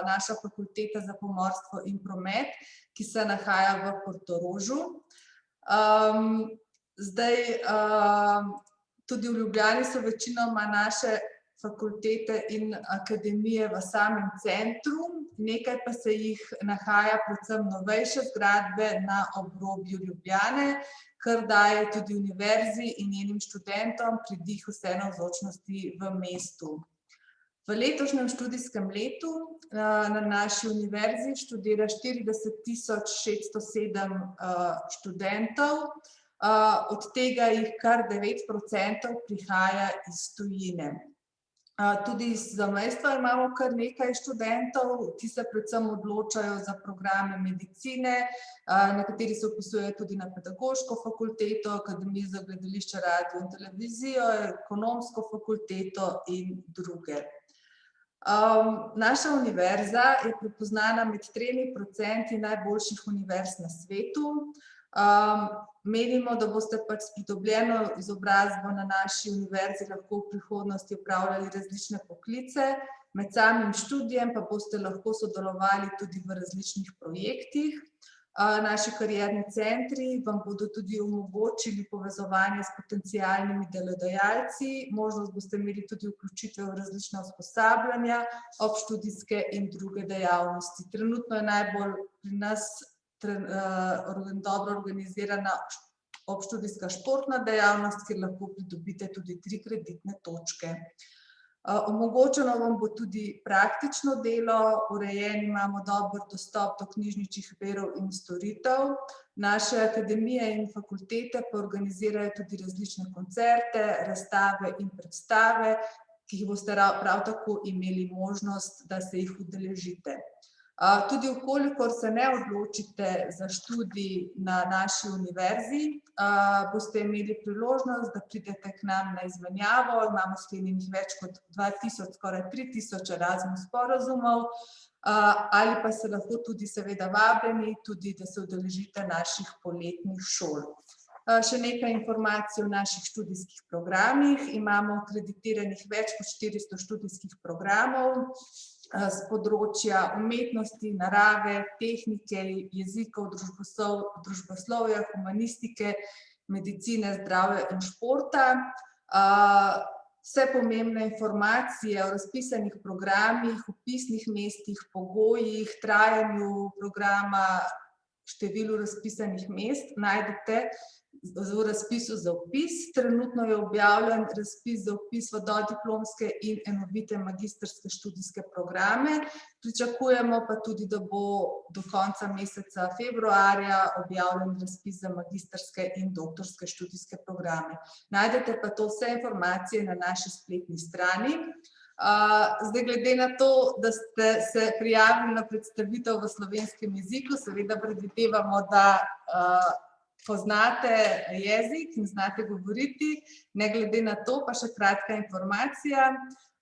naša fakulteta za pomorstvo in promet, ki se nahaja v Portorožu. Zdaj, tudi v Ljubljani so večinoma naše fakultete in akademije v samem centru, nekaj pa se jih nahaja predvsem novejše zgradbe na obrobju Ljubljane, kar daje tudi univerzi in njenim študentom pridih vsenavzočnosti v mestu. V letošnjem študijskem letu na naši univerzi študira 40.607 študentov, od tega jih kar 9% prihaja iz tujine. Tudi iz zamejstva imamo kar nekaj študentov, ki se predvsem odločajo za programe medicine, nekateri se vpisujejo tudi na pedagoško fakulteto, Akademijo za gledališče, radio in televizijo, ekonomsko fakulteto in druge. Naša univerza je prepoznana med 3% najboljših univerz na svetu. Menimo, da boste pač s pridobljeno izobrazbo na naši univerzi lahko v prihodnosti opravljali različne poklice, med samim študijem pa boste lahko sodelovali tudi v različnih projektih. Naši karierni centri vam bodo tudi omogočili povezovanje s potencialnimi delodajalci, možnost boste imeli tudi vključitve v različna usposabljanja, obštudijske in druge dejavnosti. Trenutno je najbolj pri nas dobro organizirana obštudijska športna dejavnost, kjer lahko pridobite tudi 3 kreditne točke. Omogočeno vam bo tudi praktično delo, urejen imamo dober dostop do knjižničnih virov in storitev. Naše akademije in fakultete pa organizirajo tudi različne koncerte, razstave in predstave, ki jih boste prav tako imeli možnost, da se jih udeležite. Tudi vkolikor se ne odločite za študij na naši univerzi, boste imeli priložnost, da pridete k nam na izmenjavo, imamo sklenjenih več kot 2000, skoraj 3000 Erasmus sporazumov, ali pa se lahko tudi seveda vabljeni, tudi da se udeležite naših poletnih šol. Še nekaj informacij o naših študijskih programih. Imamo akreditiranih več kot 400 študijskih programov z področja umetnosti, narave, tehnike, jezikov, družboslovja, humanistike, medicine, zdravja in športa. Vse pomembne informacije o razpisanih programih, vpisnih mestih, pogojih, trajanju programa, številu razpisanih mest najdete v razpisu za vpis. Trenutno je objavljen razpis za vpis v dodiplomske in enovite magistrske študijske programe. Pričakujemo pa tudi, da bo do konca meseca februarja objavljen razpis za magistrske in doktorske študijske programe. Najdete pa to vse informacije na naši spletni strani. Zdaj, glede na to, da ste se prijavili na predstavitev v slovenskem jeziku, seveda predvidevamo, da poznate jezik in znate govoriti. Ne glede na to, pa še kratka informacija.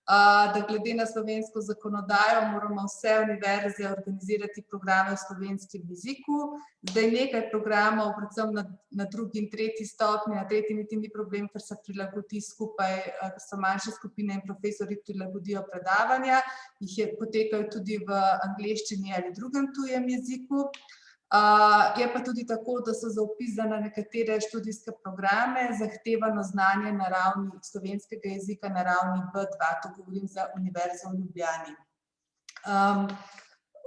da glede na slovensko zakonodajo moramo vse univerze organizirati programe v slovenskem jeziku. Zdaj nekaj programov, predvsem na drugi in tretji stopnji, na tretji niti ni problem, ker se prilagodi skupaj, ker so manjše skupine in profesorji prilagodijo predavanja, potekajo tudi v angleščini ali drugem tujem jeziku. Je pa tudi tako, da so za vpis na nekatere študijske programe zahtevano znanje na ravni slovenskega jezika na ravni B2, to govorim za Univerzo v Ljubljani.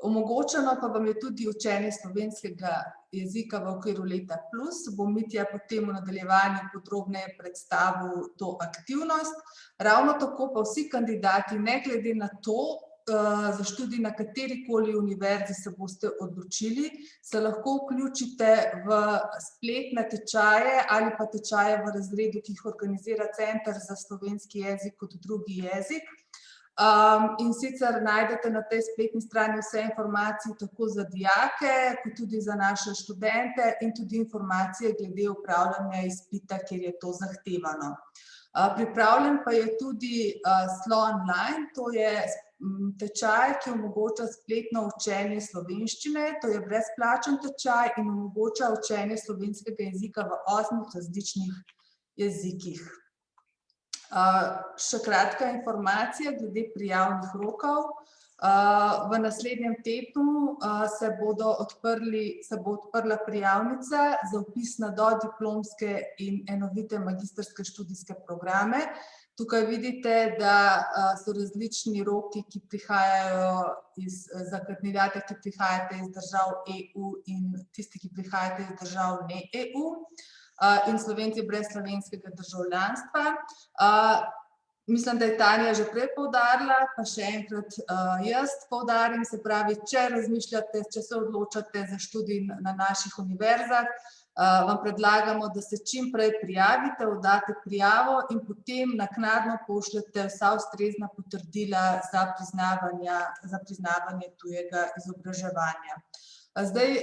Omogočeno pa vam je tudi učenje slovenskega jezika v okviru Leta plus. Bom Mitja potem v nadaljevanju podrobneje predstavil to aktivnost. Ravno tako pa vsi kandidati, ne glede na to, za študij na katerikoli univerzi se boste odločili, se lahko vključite v spletne tečaje ali pa tečaje v razredu, ki jih organizira Center za slovenski jezik kot drugi jezik. In sicer najdete na tej spletni strani vse informacije tako za dijake, kot tudi za naše študente in tudi informacije glede upravljanja izpita, kjer je to zahtevano. Pripravljen pa je tudi SLO online, to je tečaj, ki omogoča spletno učenje slovenščine, to je brezplačen tečaj in omogoča učenje slovenskega jezika v 8 različnih jezikih. Še kratka informacija glede prijavnih rokov. V naslednjem tednu se bo odprla prijavnica za vpis na dodiplomske in enovite magistrske študijske programe. Tukaj vidite, da so različni roki, ki prihajajo za kandidate, ki prihajate iz držav EU in tisti, ki prihajate iz držav ne EU in Slovenci brez slovenskega državljanstva. Mislim, da je Tanja že prej poudarila, pa še enkrat jaz poudarim, se pravi, če razmišljate, če se odločate za študij na naših univerzah, vam predlagamo, da se čim prej prijavite, oddate prijavo in potem naknadno pošljete vsa ustrezna potrdila za priznavanje tujega izobraževanja. Zdaj,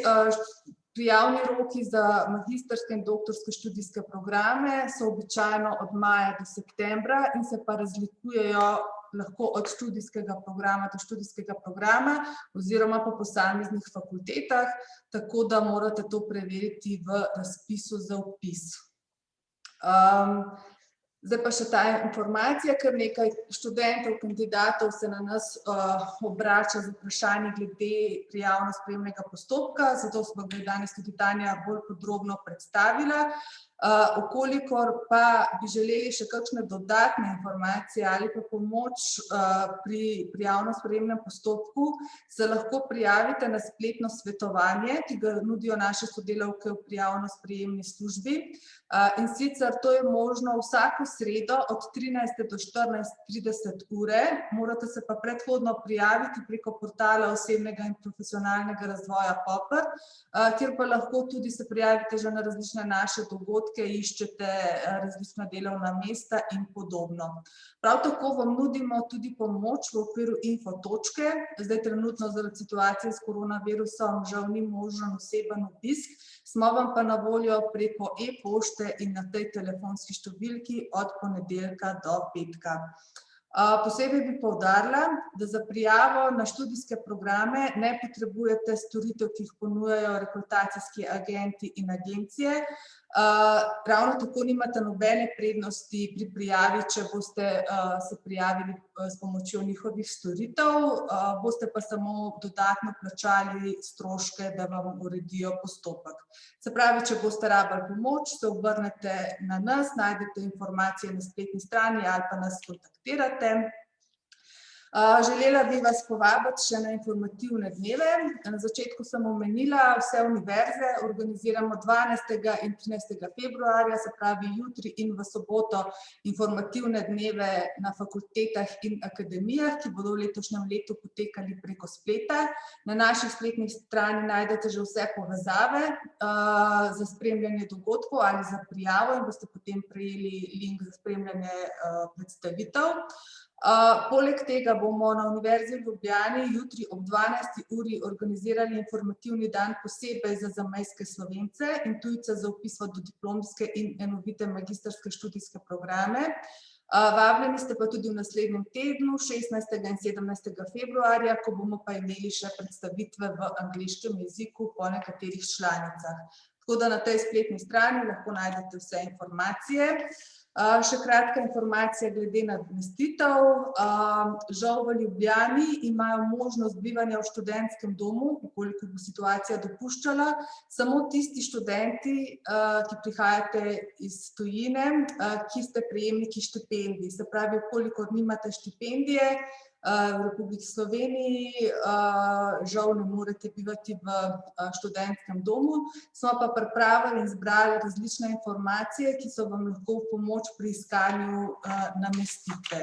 prijavni roki za magistrske in doktorske študijske programe so običajno od maja do septembra in se pa razlikujejo lahko od študijskega programa do študijskega programa oziroma po posameznih fakultetah, tako da morate to preveriti v razpisu za vpis. Zdaj pa še ta informacija, ker nekaj študentov, kandidatov se na nas obrača z vprašanji glede prijavno-sprejemnega postopka, zato smo ga danes tudi Tanja bolj podrobno predstavila. Okolikor pa bi želeli še kakšne dodatne informacije ali pa pomoč pri prijavno-sprejemnem postopku, se lahko prijavite na spletno svetovanje, ki ga nudijo naše sodelavke v prijavno-sprejemni službi. In sicer to je možno vsako sredo od 13. do 14:30 ure, morate se pa predhodno prijaviti preko portala osebnega in profesionalnega razvoja POPR, kjer pa lahko tudi se prijavite že na različne naše dogodke, iščete različna delovna mesta in podobno. Prav tako vam nudimo tudi pomoč v okviru infotočke. Zdaj trenutno zaradi situacije s koronavirusom žal ni možen oseben obisk, smo vam pa na voljo preko e-pošte in na tej telefonski številki od ponedeljka do petka. Posebej bi poudarila, da za prijavo na študijske programe ne potrebujete storitev, ki jih ponujajo rekrutacijski agenti in agencije. Ravno tako nimate nobene prednosti pri prijavi, če boste se prijavili s pomočjo njihovih storitev, boste pa samo dodatno plačali stroške, da vam uredijo postopek. Se pravi, če boste rabili pomoč, se obrnete na nas, najdete informacije na spletni strani ali pa nas kontaktirate. Želela bi vas povabiti še na informativne dneve. Na začetku sem omenila, vse univerze organiziramo 12. in 13. februarja, se pravi jutri in v soboto, informativne dneve na fakultetah in akademijah, ki bodo v letošnjem letu potekali preko spleta. Na naših spletnih strani najdete že vse povezave za spremljanje dogodkov ali za prijavo in boste potem prejeli link za spremljanje predstavitev. Poleg tega bomo na Univerzi v Ljubljani jutri ob 12. uri organizirali informativni dan posebej za zamejske Slovence in tujce za vpis v dodiplomske in enovite magistrske študijske programe. Vabljeni ste pa tudi v naslednjem tednu, 16. in 17. februarja, ko bomo pa imeli še predstavitve v angleškem jeziku po nekaterih članicah. Tako da na tej spletni strani lahko najdete vse informacije. Še kratka informacija glede nadomestitev. Žal v Ljubljani imajo možnost bivanja v študentskem domu, koliko bo situacija dopuščala, samo tisti študenti, ki prihajate iz tujine, ki ste prejemniki štipendij. Se pravi, koliko nimate štipendije v Republiki Sloveniji, žal ne morete bivati v študentskem domu. Smo pa pripravili in zbrali različne informacije, ki so vam lahko v pomoč pri iskanju namestitve.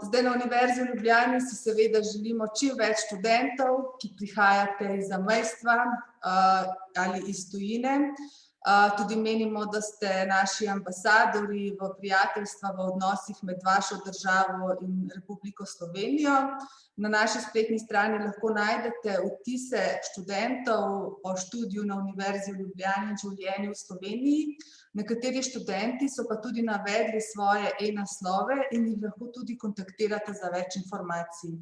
Zdaj na Univerzi v Ljubljani si seveda želimo čim več študentov, ki prihajate iz zamejstva ali iz tujine. Tudi menimo, da ste naši ambasadorji v prijateljstva, v odnosih med vašo državo in Republiko Slovenijo. Na naši spletni strani lahko najdete vtise študentov o študiju na Univerzi v Ljubljani in življenju v Sloveniji. Nekateri študenti so pa tudi navedli svoje e-naslove in jih lahko tudi kontaktirate za več informacij.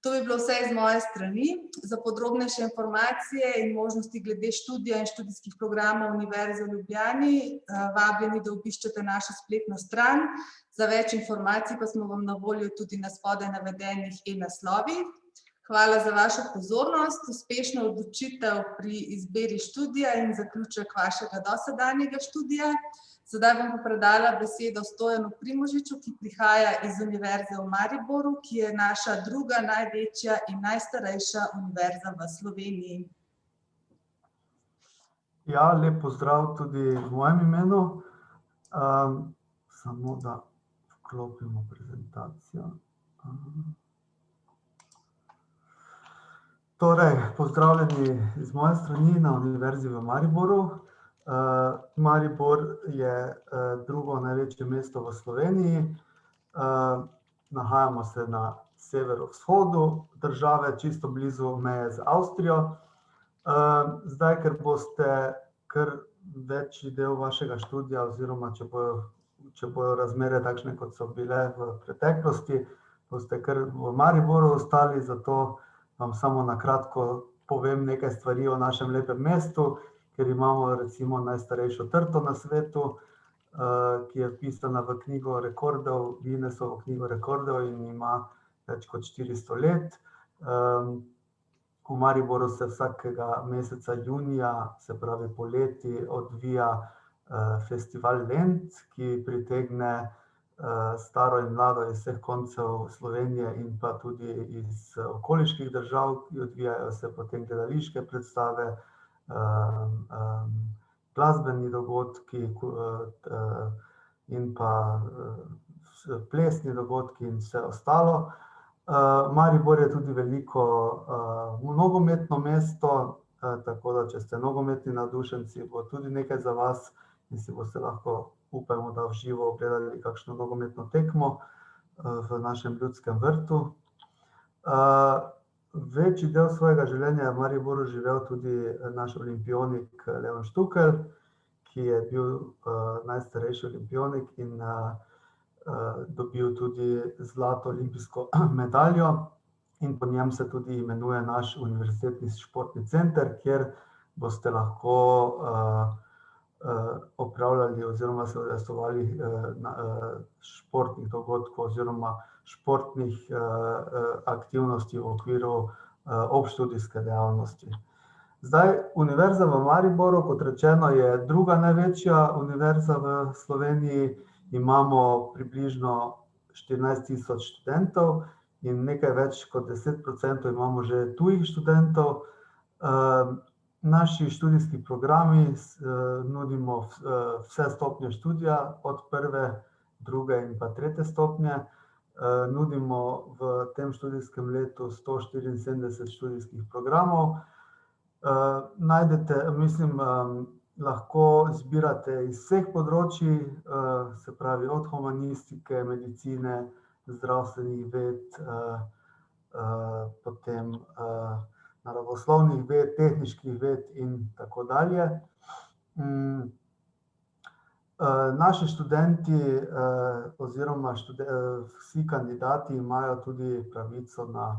To bi bilo vse iz moje strani. Za podrobnejše informacije in možnosti glede študija in študijskih programov Univerze v Ljubljani vabljeni, da obiščete našo spletno stran. Za več informacij pa smo vam na voljo tudi na spodaj navedenih e-naslovih. Hvala za vašo pozornost, uspešno odločitev pri izbiri študija in zaključek vašega dosedanjega študija. Sedaj bom pa predala besedo Stojanu Primožiču, ki prihaja iz Univerze v Mariboru, ki je naša druga največja in najstarejša univerza v Sloveniji. Ja, lep pozdrav tudi v mojem imenu. Samo da vklopimo prezentacijo. Torej, pozdravljeni iz moje strani na Univerzi v Mariboru. Maribor je drugo največje mesto v Sloveniji. Nahajamo se na severovzhodu države, čisto blizu meje z Avstrijo. Zdaj, ker boste kar večji del vašega študija, oziroma če bojo razmere takšne, kot so bile v preteklosti, boste kar v Mariboru ostali, zato vam samo na kratko povem nekaj stvari o našem lepem mestu, ker imamo recimo najstarejšo trto na svetu, ki je vpisana v knjigo rekordov, Guinnessovo knjigo rekordov in ima več kot 400 let. V Mariboru se vsakega meseca junija, se pravi poleti, odvija festival Lent, ki pritegne staro in mlado iz vseh koncev Slovenije in pa tudi iz okoliških držav, ki odvijajo se potem gledališke predstave, glasbeni dogodki in pa plesni dogodki in vse ostalo. Maribor je tudi veliko nogometno mesto, tako da če ste nogometni navdušenci, bo tudi nekaj za vas in si boste lahko, upajmo, da v živo ogledali kakšno nogometno tekmo v našem Ljudskem vrtu. Večji del svojega življenja je v Mariboru živel tudi naš olimpionik Leon Štukelj, ki je bil najstarejši olimpionik in dobil tudi zlato olimpijsko medaljo. In po njem se tudi imenuje naš univerzitetni športni center, kjer boste lahko opravljali oziroma se udejstvovali športnih dogodkov oziroma športnih aktivnosti v okviru obštudijske dejavnosti. Zdaj, Univerza v Mariboru, kot rečeno, je druga največja univerza v Sloveniji. Imamo približno 14.000 študentov in nekaj več kot 10% imamo že tujih študentov. Naši študijski programi nudimo vse stopnje študija, od prve, druge in pa tretje stopnje. Nudimo v tem študijskem letu 174 študijskih programov. Najdete, lahko izbirate iz vseh področji, se pravi od humanistike, medicine, zdravstvenih ved, potem naravoslovnih ved, tehniških ved in tako dalje. Naši študenti oziroma vsi kandidati imajo tudi pravico na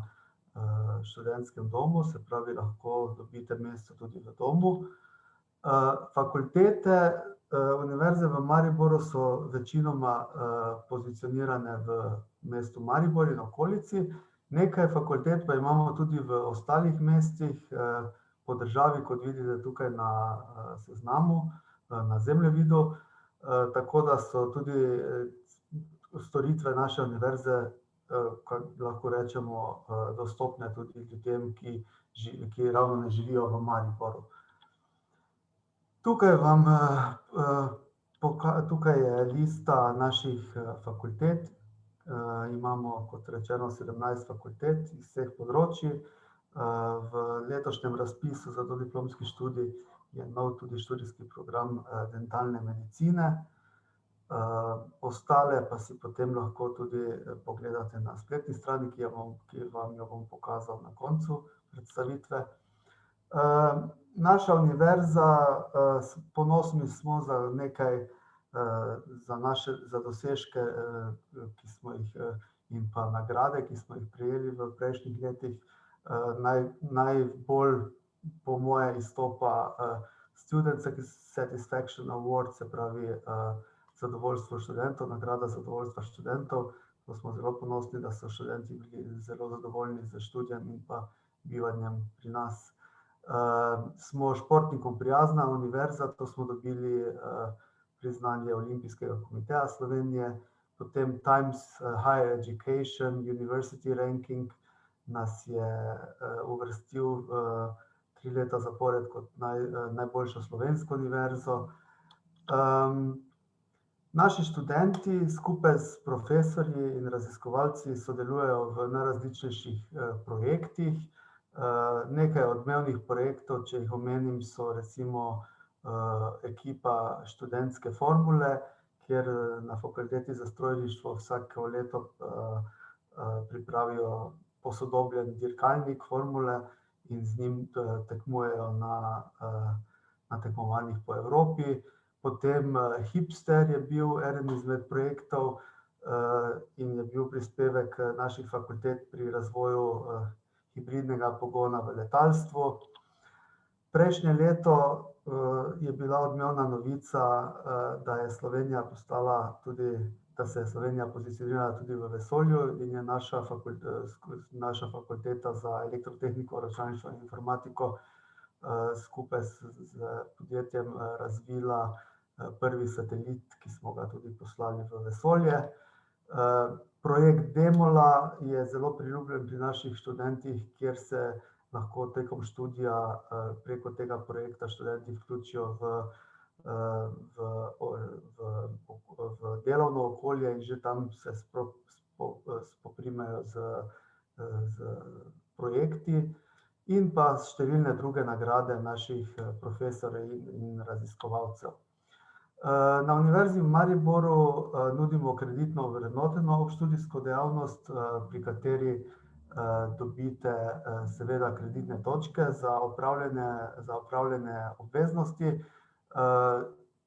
študentskem domu, se pravi, lahko dobite mesto tudi v domu. Fakultete Univerze v Mariboru so večinoma pozicionirane v mestu Maribor in okolici. Nekaj fakultet pa imamo tudi v ostalih mestih po državi, kot vidite tukaj na seznamu, na zemljevidu. Tako da so tudi storitve naše univerze, lahko rečemo, dostopne tudi ljudem, ki ravno ne živijo v Mariboru. Tukaj je lista naših fakultet. Imamo, kot rečeno, 17 fakultet iz vseh področji. V letošnjem razpisu za dodiplomski študij je nov tudi študijski program dentalne medicine. Ostale pa si potem lahko tudi pogledate na spletni strani, ki vam jo bom pokazal na koncu predstavitve. Naša univerza, ponosni smo za nekaj, za dosežke, ki smo jih in pa nagrade, ki smo jih prejeli v prejšnjih letih. Najbolj po moje izstopa Student Satisfaction Award, se pravi zadovoljstvo študentov, nagrada zadovoljstva študentov. To smo zelo ponosni, da so študenti bili zelo zadovoljni z študijem in pa bivanjem pri nas. Smo športnikom prijazna univerza, to smo dobili priznanje Olimpijskega komiteja Slovenije, potem Times Higher Education University Ranking nas je uvrstil 3 leta zapored kot najboljšo slovensko univerzo. Naši študenti skupaj s profesorji in raziskovalci sodelujejo v najrazličnejših projektih. Nekaj odmevnih projektov, če jih omenim, so recimo ekipa študentske formule, kjer na Fakulteti za strojništvo vsako leto pripravijo posodobljen dirkalnik formule in z njim tekmujejo na tekmovanjih po Evropi. Potem Hipster je bil eden izmed projektov in je bil prispevek naših fakultet pri razvoju hibridnega pogona v letalstvu. Prejšnje leto je bila odmevna novica, da je Slovenija da se je Slovenija pozicionirala tudi v vesolju in je naša fakulteta za elektrotehniko, računalništvo in informatiko skupaj z podjetjem razvila prvi satelit, ki smo ga tudi poslali v vesolje. Projekt Demola je zelo priljubljen pri naših študentih, kjer se lahko tekom študija preko tega projekta študenti vključijo v delovno okolje in že tam se spoprimejo z projekti in pa številne druge nagrade naših profesorjev in raziskovalcev. Na Univerzi v Mariboru nudimo kreditno ovrednoteno obštudijsko dejavnost, pri kateri dobite seveda kreditne točke za opravljene obveznosti.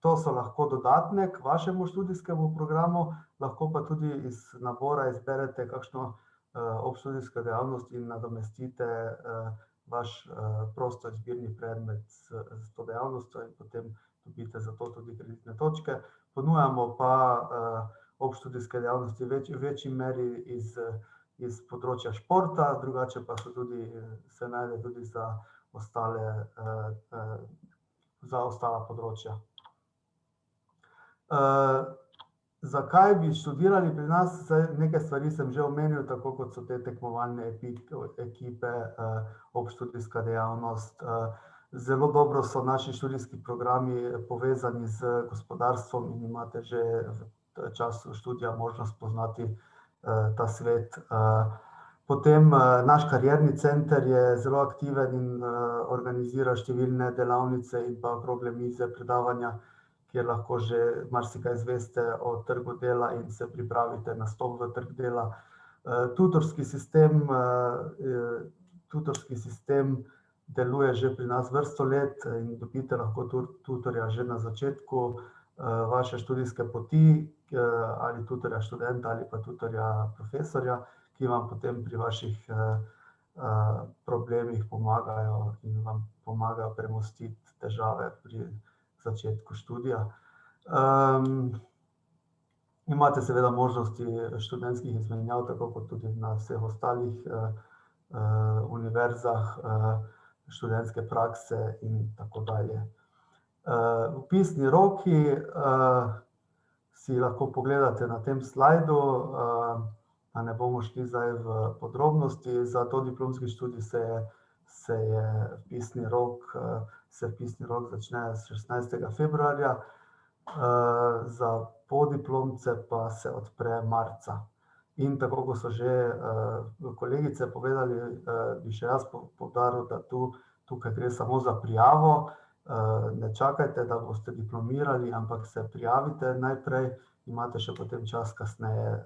To so lahko dodatne k vašemu študijskemu programu, lahko pa tudi iz nabora izberete kakšno obštudijsko dejavnost in nadomestite vaš prostoizbirni predmet s to dejavnostjo in potem dobite za to tudi kreditne točke. Ponujamo pa obštudijske dejavnosti v večji meri iz področja športa, drugače pa se najde tudi za ostala področja. Zakaj bi študirali pri nas? Nekaj stvari sem že omenil, tako kot so te tekmovalne ekipe, obštudijska dejavnost. Zelo dobro so naši študijski programi povezani z gospodarstvom in imate že v času študija možnost poznati ta svet. Potem naš karierni center je zelo aktiven in organizira številne delavnice in pa okrogle mize, predavanja, kjer lahko že marsikaj izveste o trgu dela in se pripravite na vstop v trg dela. Tutorski sistem deluje že pri nas vrsto let in dobite lahko tutorja že na začetku vaše študijske poti, ali tutorja študenta ali pa tutorja profesorja, ki vam potem pri vaših problemih pomagajo in vam pomagajo premostiti težave pri začetku študija. Imate seveda možnosti študentskih izmenjav, tako kot tudi na vseh ostalih univerzah, študentske prakse in tako dalje. Vpisni roki si lahko pogledate na tem slajdu, da ne bomo šli zdaj v podrobnosti. Za dodiplomski študij se vpisni rok začne 16. februarja, za podiplomce pa se odpre marca. In tako, kot so že kolegice povedali, bi še jaz poudaril, da tukaj gre samo za prijavo. Ne čakajte, da boste diplomirali, ampak se prijavite najprej, imate še potem čas kasneje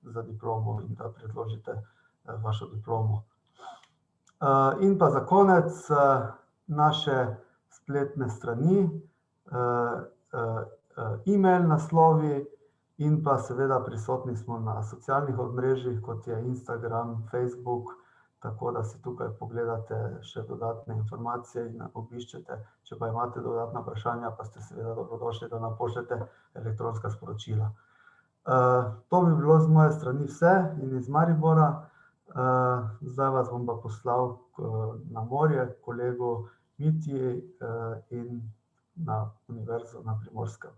za diplomo in da predložite vašo diplomo. In pa za konec naše spletne strani, e-mail naslovi in pa seveda prisotni smo na socialnih omrežjih, kot je Instagram, Facebook, tako da si tukaj pogledate še dodatne informacije in obiščete. Če pa imate dodatna vprašanja, pa ste seveda dobrodošli, da nam pošljete elektronska sporočila. To bi bilo z moje strani vse in iz Maribora. Zdaj vas bom pa poslal na morje, kolegu Mitji in na Univerzo na Primorskem.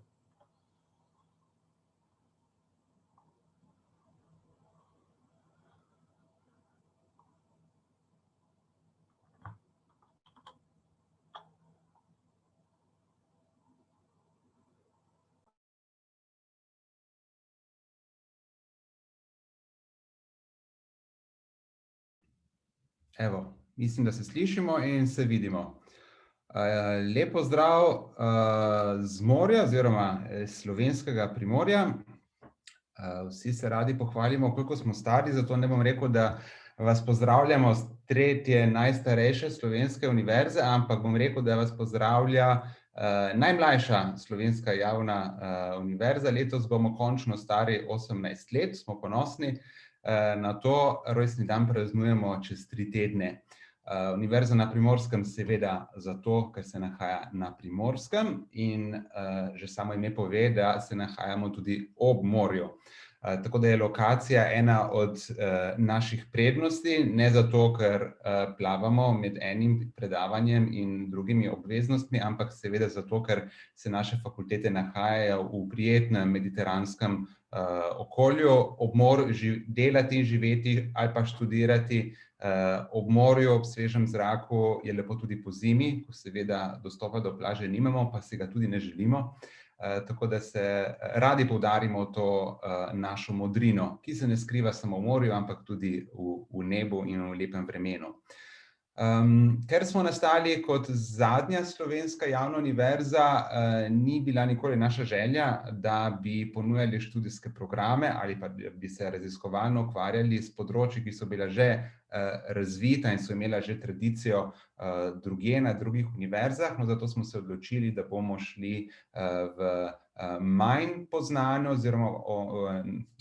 Evo, mislim, da se slišimo in se vidimo. Lep pozdrav z morja oziroma slovenskega Primorja. Vsi se radi pohvalimo, koliko smo stari, zato ne bom rekel, da vas pozdravljamo z tretje najstarejše slovenske univerze, ampak bom rekel, da vas pozdravlja najmlajša slovenska javna univerza. Letos bomo končno stari 18 let, smo ponosni. Na to rojstni dan praznujemo čez 3 tedne. Univerza na Primorskem seveda zato, ker se nahaja na Primorskem in že samo ime pove, da se nahajamo tudi ob morju. Tako da je lokacija ena od naših prednosti, ne zato, ker plavamo med enim predavanjem in drugimi obveznostmi, ampak seveda zato, ker se naše fakultete nahajajo v prijetnem mediteranskem okolju, ob morju delati in živeti ali pa študirati. Ob morju, ob svežem zraku je lepo tudi po zimi, ko seveda dostopa do plaže nimamo, pa si ga tudi ne želimo. Tako da se radi poudarimo to našo modrino, ki se ne skriva samo v morju, ampak tudi v nebu in v lepem vremenu. Ker smo nastali kot zadnja slovenska javna univerza, ni bila nikoli naša želja, da bi ponujali študijske programe ali pa bi se raziskovalno ukvarjali s področji, ki so bila že razvita in so imela že tradicijo drugje na drugih univerzah. No, zato smo se odločili, da bomo šli v manj poznane oziroma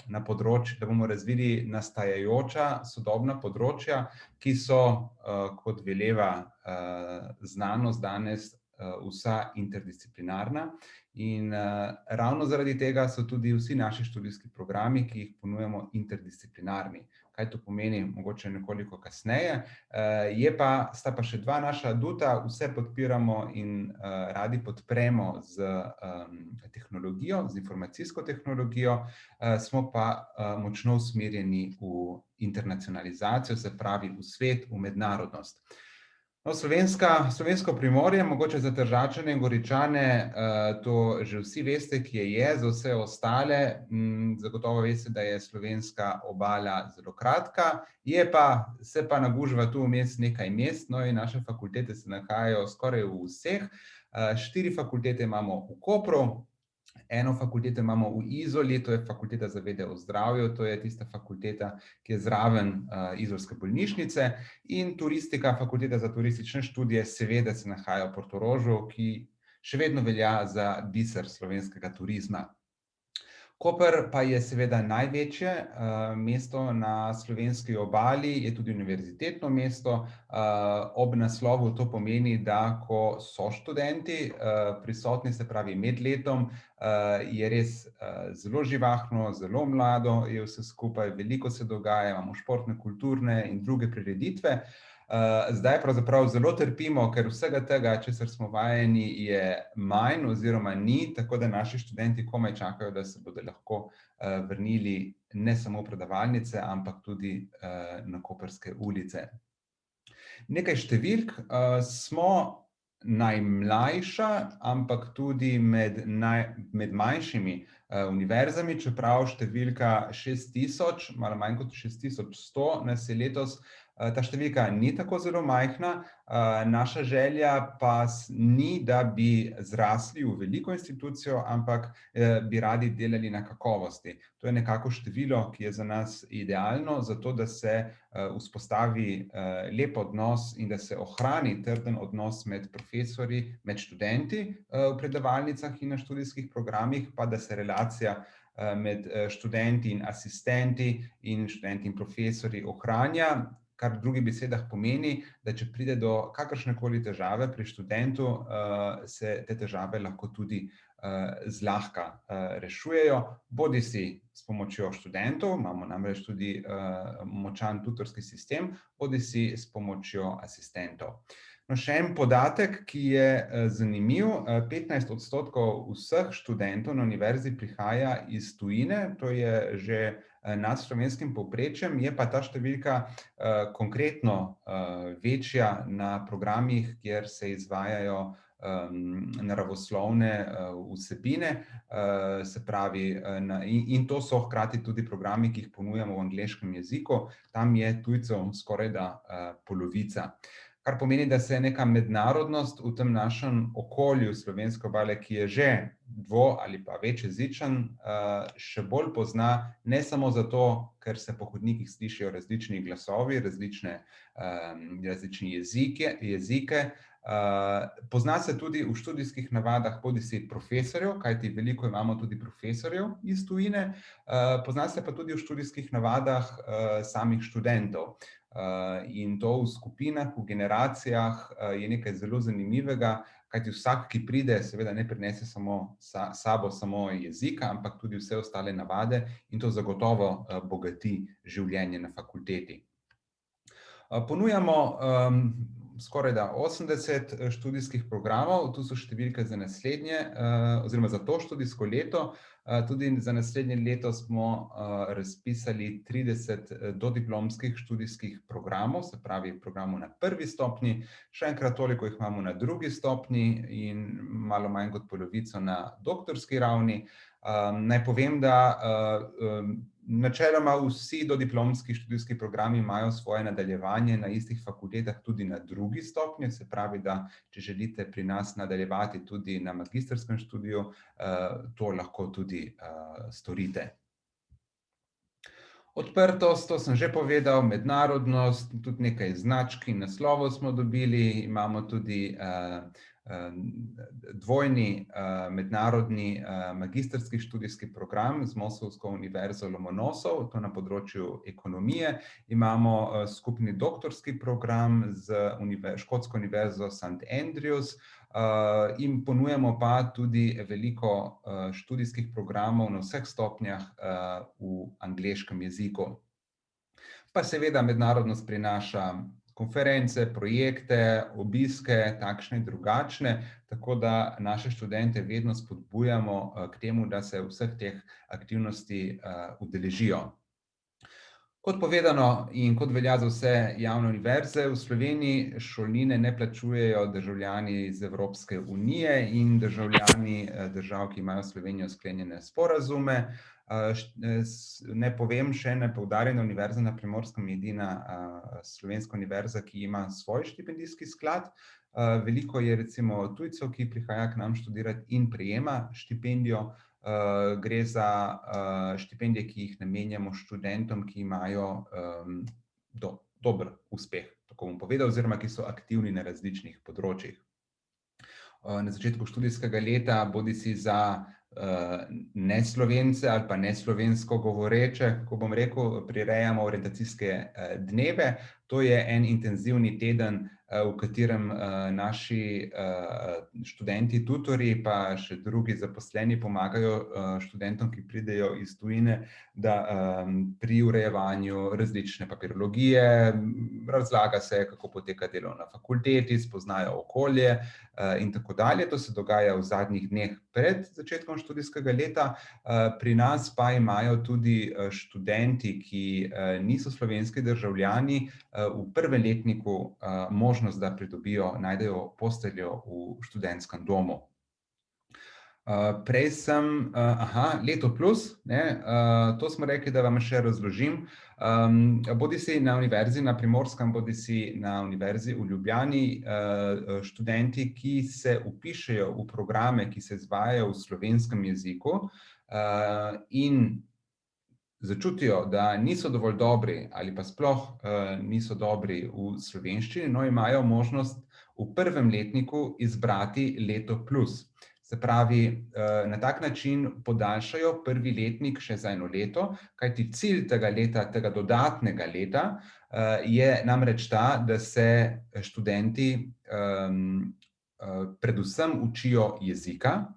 na področju, da bomo razvili nastajajoča sodobna področja, ki so, kot veleva znanost danes, vsa interdisciplinarna. In ravno zaradi tega so tudi vsi naši študijski programi, ki jih ponujamo, interdisciplinarni. Kaj to pomeni, mogoče nekoliko kasneje. Sta pa še dva naša aduta, vse podpiramo in radi podpremo z tehnologijo, z informacijsko tehnologijo, smo pa močno usmerjeni v internacionalizacijo, se pravi v svet, v mednarodnost. No, slovensko primorje, mogoče za Tržačane in Goričane, to že vsi veste, kje je, za vse ostale, zagotovo veste, da je slovenska obala zelo kratka, se pa nagužva tu vmes nekaj mest, no in naše fakultete se nahajajo skoraj v vseh. 4 fakultete imamo v Kopru, eno fakulteto imamo v Izoli, to je Fakulteta za vede o zdravju, to je tista fakulteta, ki je zraven izolske bolnišnice, in turistika, Fakulteta za turistične študije, seveda se nahaja v Portorožu, ki še vedno velja za biser slovenskega turizma. Koper pa je seveda največje mesto na slovenski obali, je tudi univerzitetno mesto. Ob naslovu to pomeni, da ko so študenti prisotni, se pravi med letom, je res zelo živahno, zelo mlado je vse skupaj, veliko se dogaja, imamo športne, kulturne in druge prireditve. Zdaj pravzaprav zelo trpimo, ker vsega tega, česar smo vajeni, je manj oziroma ni, tako da naši študenti komaj čakajo, da se bodo lahko vrnili ne samo v predavalnice, ampak tudi na koprske ulice. Nekaj številk, smo najmlajša, ampak tudi med manjšimi univerzami, čeprav številka 6000, malo manj kot 6100 nas je letos, ta številka ni tako zelo majhna, naša želja pa ni, da bi zrasli v veliko institucijo, ampak bi radi delali na kakovosti. To je nekako število, ki je za nas idealno, zato da se vzpostavi lep odnos in da se ohrani trden odnos med profesorji, med študenti v predavalnicah in na študijskih programih, pa da se relacija med študenti in asistenti in študenti in profesorji ohranja, kar v drugih besedah pomeni, da če pride do kakršnekoli težave pri študentu, se te težave lahko tudi zlahka rešujejo, bodisi s pomočjo študentov, imamo namreč tudi močan tutorski sistem, bodisi s pomočjo asistentov. No, še en podatek, ki je zanimiv, 15% vseh študentov na univerzi prihaja iz tujine, to je že nad slovenskim povprečjem, je pa ta številka konkretno večja na programih, kjer se izvajajo naravoslovne vsebine, se pravi, in to so hkrati tudi programi, ki jih ponujamo v angleškem jeziku, tam je tujcev skorajda polovica. Kar pomeni, da se neka mednarodnost v tem našem okolju slovenske obale, ki je že ali pa večjezičen, še bolj pozna, ne samo zato, ker se po hodnikih slišijo različni glasovi, različni jezike, pozna se tudi v študijskih navadah bodisi profesorjev, kajti veliko imamo tudi profesorjev iz tujine, pozna se pa tudi v študijskih navadah samih študentov. In to v skupinah, v generacijah je nekaj zelo zanimivega, kajti vsak, ki pride, seveda ne prinese sabo samo jezika, ampak tudi vse ostale navade in to zagotovo bogati življenje na fakulteti. Ponujamo skorajda 80 študijskih programov, tu so številke za naslednje, oziroma za to študijsko leto, tudi za naslednje leto smo razpisali 30 dodiplomskih študijskih programov, se pravi programov na prvi stopnji, še enkrat toliko jih imamo na drugi stopnji in malo manj kot polovico na doktorski ravni. Naj povem, da načeloma vsi dodiplomski študijski programi imajo svoje nadaljevanje na istih fakultetah tudi na drugi stopnji, se pravi, da če želite pri nas nadaljevati tudi na magistrskem študiju, to lahko tudi storite. Odprtost, to sem že povedal, mednarodnost, tudi nekaj značk in naslovov smo dobili, imamo tudi dvojni mednarodni magistrski študijski program z Moskovsko univerzo Lomonosov, to na področju ekonomije, imamo skupni doktorski program z Škotsko univerzo St. Andrews in ponujamo pa tudi veliko študijskih programov na vseh stopnjah v angleškem jeziku. Pa seveda mednarodnost prinaša konference, projekte, obiske, takšne in drugačne, tako da naše študente vedno spodbujamo k temu, da se vseh teh aktivnosti udeležijo. Kot povedano in kot velja za vse javne univerze, v Sloveniji šolnine ne plačujejo državljani iz Evropske unije in državljani držav, ki imajo s Slovenijo sklenjene sporazume. Ne povem še, ne poudarjam, da Univerza na Primorskem je edina slovenska univerza, ki ima svoj štipendijski sklad. Veliko je recimo tujcev, ki prihaja k nam študirati in prejema štipendijo. Gre za štipendije, ki jih namenjamo študentom, ki imajo dober uspeh, tako bom povedal, oziroma ki so aktivni na različnih področjih. Na začetku študijskega leta bodisi za neslovence ali pa neslovensko govoreče, kako bom rekel, prirejamo orientacijske dneve. To je en intenzivni teden, v katerem naši študenti, tutorji pa še drugi zaposleni pomagajo študentom, ki pridejo iz tujine, da pri urejevanju različne papirologije, razlaga se, kako poteka delo na fakulteti, spoznajo okolje in tako dalje. To se dogaja v zadnjih dneh pred začetkom študijskega leta. Pri nas pa imajo tudi študenti, ki niso slovenski državljani, v prvem letniku možnost, da najdejo posteljo v študentskem domu. Prej sem, Leto plus, to smo rekli, da vam še razložim. Bodisi na Univerzi na Primorskem, bodisi na Univerzi v Ljubljani, študenti, ki se vpišejo v programe, ki se izvajajo v slovenskem jeziku in začutijo, da niso dovolj dobri ali pa sploh niso dobri v slovenščini, no, imajo možnost v prvem letniku izbrati Leto plus. Se pravi, na tak način podaljšajo prvi letnik še za 1 leto, kajti cilj tega leta, tega dodatnega leta, je namreč ta, da se študenti predvsem učijo jezika.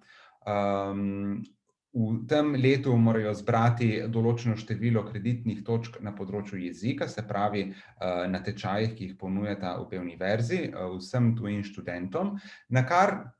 V tem letu morajo zbrati določeno število kreditnih točk na področju jezika, se pravi na tečajih, ki jih ponujata obe univerzi, vsem tujim študentom, na kar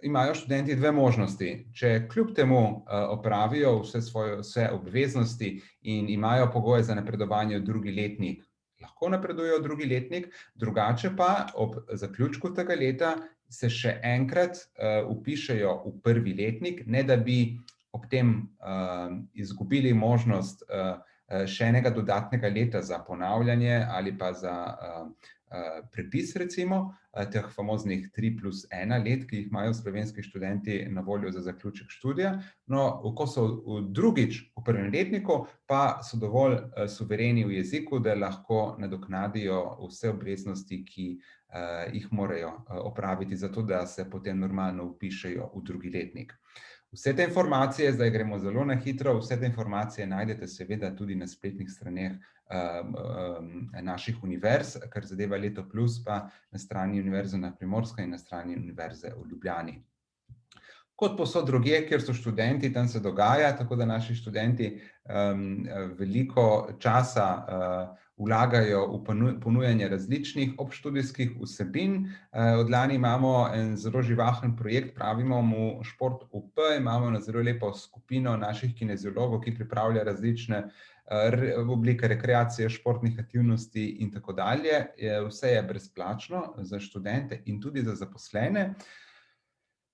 imajo študenti 2 možnosti. Če kljub temu opravijo vse obveznosti in imajo pogoje za napredovanje v drugi letnik, lahko napredujejo v drugi letnik, drugače pa ob zaključku tega leta se še enkrat vpišejo v prvi letnik, ne da bi ob tem izgubili možnost še enega dodatnega leta za ponavljanje ali pa za prepis, recimo, teh famoznih 3+1 let, ki jih imajo slovenski študenti na voljo za zaključek študija. No, ko so drugič v prvem letniku, pa so dovolj suvereni v jeziku, da lahko nadoknadijo vse obveznosti, ki jih morajo opraviti, zato da se potem normalno vpišejo v drugi letnik. Vse te informacije, zdaj gremo zelo na hitro, vse te informacije najdete seveda tudi na spletnih straneh naših univerz, kar zadeva Leto plus, pa na strani Univerze na Primorskem in na strani Univerze v Ljubljani. Kot povsod drugje, kjer so študenti, tam se dogaja, tako da naši študenti veliko časa vlagajo v ponujanje različnih obštudijskih vsebin. Od lani imamo en zelo živahen projekt, pravimo mu Šport UP, imamo eno zelo lepo skupino naših kineziologov, ki pripravlja različne oblike rekreacije, športnih aktivnosti in tako dalje. Vse je brezplačno za študente in tudi za zaposlene.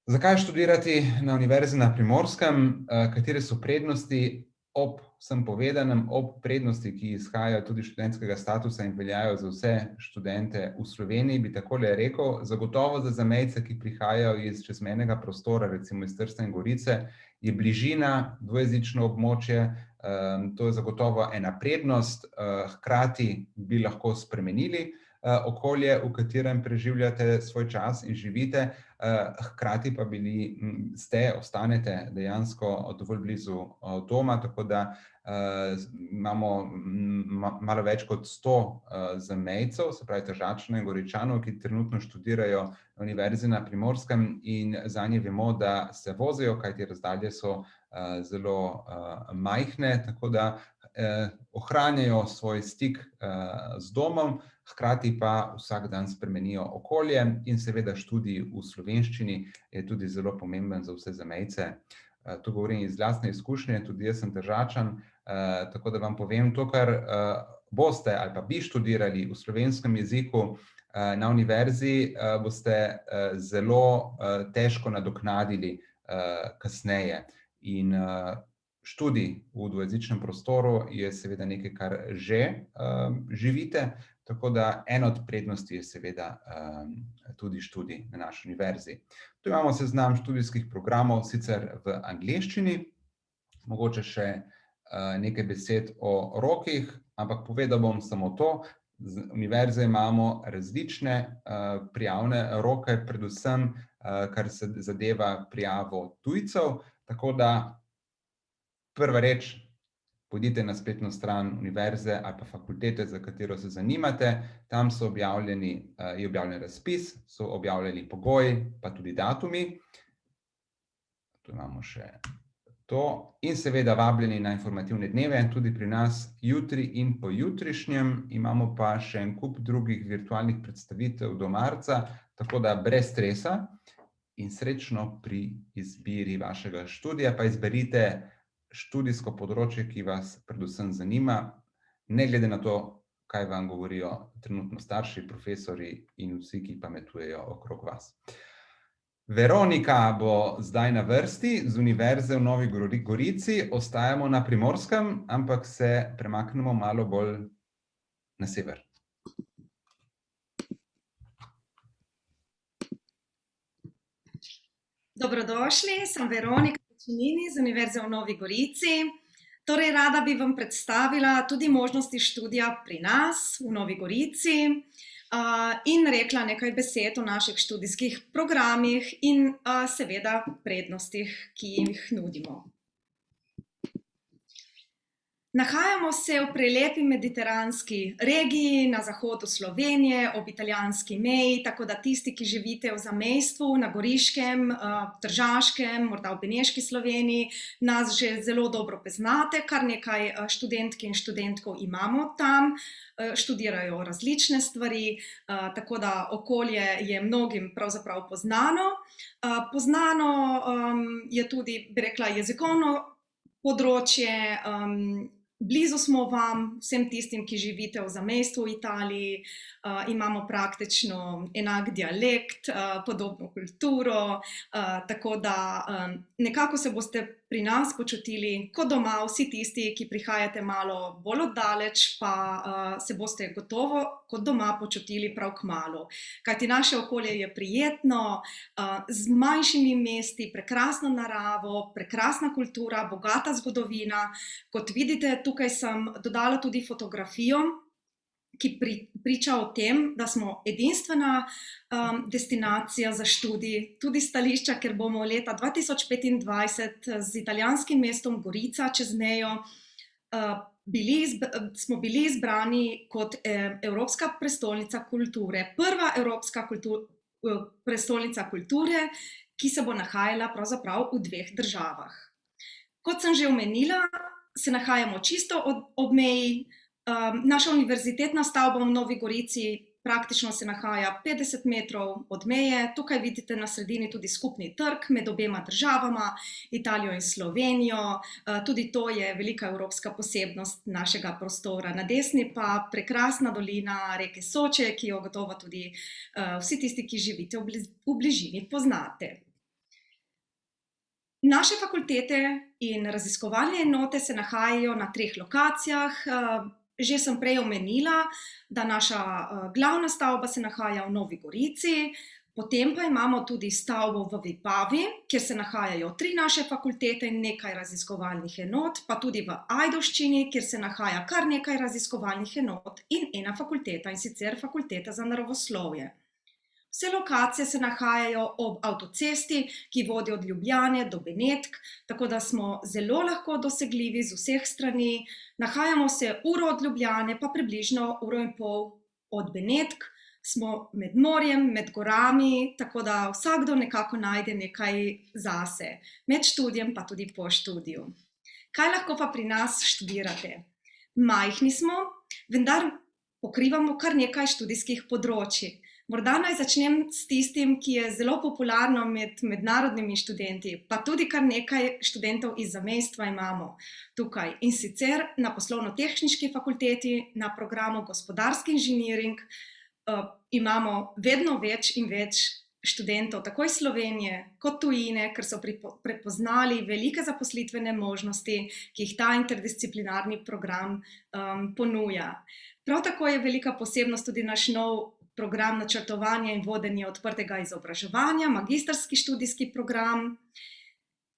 Zakaj študirati na Univerzi na Primorskem? Katere so prednosti? Ob vsem povedanem, ob prednosti, ki izhajajo tudi iz študentskega statusa in veljajo za vse študente v Sloveniji, bi takole rekel, zagotovo za zamejce, ki prihajajo iz čezmejnega prostora, recimo iz Trsta in Gorice, je bližina, dvojezično območje, to je zagotovo ena prednost, hkrati bi lahko spremenili okolje, v katerem preživljate svoj čas in živite, hkrati pa ostanete dejansko dovolj blizu doma, tako da imamo malo več kot 100 zamejcev, se pravi Tržačanov in Goričanov, ki trenutno študirajo na Univerzi na Primorskem in zanje vemo, da se vozijo, kajti razdalje so zelo majhne, tako da ohranjajo svoj stik z domom, hkrati pa vsak dan spremenijo okolje in seveda študij v slovenščini je tudi zelo pomemben za vse zamejce. To govorim iz lastne izkušnje, tudi jaz sem Tržačan, tako da vam povem to, kar boste ali pa bi študirali v slovenskem jeziku na univerzi, boste zelo težko nadoknadili kasneje. In študij v dvojezičnem prostoru je seveda nekaj, kar že živite, tako da ena od prednosti je seveda tudi študij na naši univerzi. Tu imamo seznam študijskih programov, sicer v angleščini, mogoče še nekaj besed o rokih, ampak povedal bom samo to. Z univerze imamo različne prijavne roke, predvsem kar se zadeva prijavo tujcev, tako da prva reč, pojdite na spletno stran univerze ali pa fakultete, za katero se zanimate, tam je objavljen razpis, so objavljeni pogoji, pa tudi datumi. Tu imamo še to. In seveda vabljeni na informativne dneve, tudi pri nas jutri in pojutrišnjem, imamo pa še en kup drugih virtualnih predstavitev do marca, tako da brez stresa in srečno pri izbiri vašega študija, pa izberite študijsko področje, ki vas predvsem zanima, ne glede na to, kaj vam govorijo trenutno starši, profesorji in vsi, ki pametujejo okrog vas. Veronika bo zdaj na vrsti z Univerze v Novi Gorici. Ostajamo na Primorskem, ampak se premaknemo malo bolj na sever. Dobrodošli, sem Veronika Pečinini z Univerze v Novi Gorici. Torej, rada bi vam predstavila tudi možnosti študija pri nas v Novi Gorici in rekla nekaj besed o naših študijskih programih in seveda prednostih, ki jih nudimo. Nahajamo se v prelepi mediteranski regiji na zahodu Slovenije, ob italijanski meji, tako da tisti, ki živite v zamejstvu, na Goriškem, Tržaškem, morda v Beneški Sloveniji, nas že zelo dobro poznate, kar nekaj študentk in študentov imamo tam, študirajo različne stvari, tako da okolje je mnogim pravzaprav poznano. Poznano je tudi, bi rekla, jezikovno področje. Blizu smo vam, vsem tistim, ki živite v zamejstvu v Italiji, imamo praktično enak dialekt, podobno kulturo, tako da nekako se boste pri nas počutili kot doma, vsi tisti, ki prihajate malo bolj oddaleč, pa se boste gotovo kot doma počutili prav kmalu. Kajti naše okolje je prijetno, z manjšimi mesti, prekrasno naravo, prekrasna kultura, bogata zgodovina. Kot vidite, tukaj sem dodala tudi fotografijo, ki priča o tem, da smo edinstvena destinacija za študij, tudi stališča, ker bomo leta 2025 z italijanskim mestom Gorica čez mejo smo bili izbrani kot Evropska prestolnica kulture, prva Evropska prestolnica kulture, ki se bo nahajala pravzaprav v 2 državah. Kot sem že omenila, se nahajamo čisto ob meji. Naša univerzitetna stavba v Novi Gorici praktično se nahaja 50 metrov od meje. Tukaj vidite na sredini tudi skupni trg med obema državama, Italijo in Slovenijo. Tudi to je velika evropska posebnost našega prostora. Na desni pa prekrasna dolina reke Soče, ki jo gotovo tudi vsi tisti, ki živite v bližini, poznate. Naše fakultete in raziskovalne enote se nahajajo na 3 lokacijah. Že sem prej omenila, da naša glavna stavba se nahaja v Novi Gorici, potem pa imamo tudi stavbo v Vipavi, kjer se nahajajo 3 naše fakultete in nekaj raziskovalnih enot, pa tudi v Ajdovščini, kjer se nahaja kar nekaj raziskovalnih enot in ena fakulteta, in sicer Fakulteta za naravoslovje. Vse lokacije se nahajajo ob avtocesti, ki vodi od Ljubljane do Benetk, tako da smo zelo lahko dosegljivi z vseh strani. Nahajamo se uro od Ljubljane, pa približno 1,5 ure od Benetk. Smo med morjem, med gorami, tako da vsakdo nekako najde nekaj zase, med študijem pa tudi po študiju. Kaj lahko pa pri nas študirate? Majhni smo, vendar pokrivamo kar nekaj študijskih področij. Morda naj začnem s tistim, ki je zelo popularno med mednarodnimi študenti, pa tudi kar nekaj študentov iz zamejstva imamo tukaj. In sicer na Poslovno-tehniški fakulteti, na programu Gospodarski inženiring, imamo vedno več in več študentov, tako iz Slovenije kot tujine, ker so prepoznali velike zaposlitvene možnosti, ki jih ta interdisciplinarni program ponuja. Prav tako je velika posebnost tudi naš nov program načrtovanja in vodenja odprtega izobraževanja, magistrski študijski program.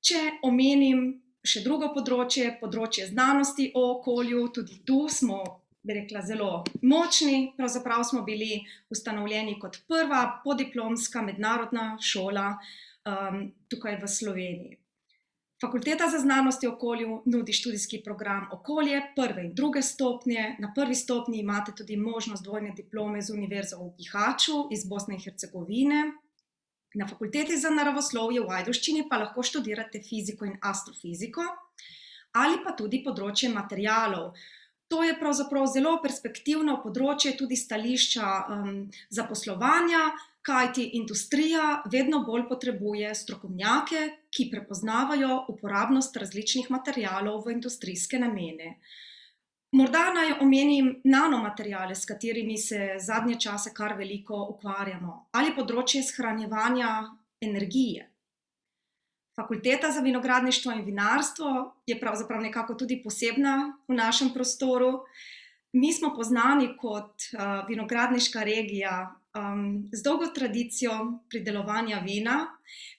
Če omenim še drugo področje, področje znanosti o okolju, tudi tu smo, bi rekla, zelo močni. Pravzaprav smo bili ustanovljeni kot prva podiplomska mednarodna šola tukaj v Sloveniji. Fakulteta za znanost o okolju nudi študijski program Okolje prve in druge stopnje. Na prvi stopnji imate tudi možnost dvojne diplome z Univerzo v Bihaću iz Bosne in Hercegovine. Na Fakulteti za naravoslovje v Ajdovščini pa lahko študirate fiziko in astrofiziko ali pa tudi področje materialov. To je pravzaprav zelo perspektivno področje tudi stališča zaposlovanja, kajti industrija vedno bolj potrebuje strokovnjake, ki prepoznavajo uporabnost različnih materialov v industrijske namene. Morda naj omenim nanomateriale, s katerimi se zadnje čase kar veliko ukvarjamo, ali področje shranjevanja energije. Fakulteta za vinogradništvo in vinarstvo je pravzaprav nekako tudi posebna v našem prostoru. Mi smo poznani kot vinogradniška regija z dolgo tradicijo pridelovanja vina.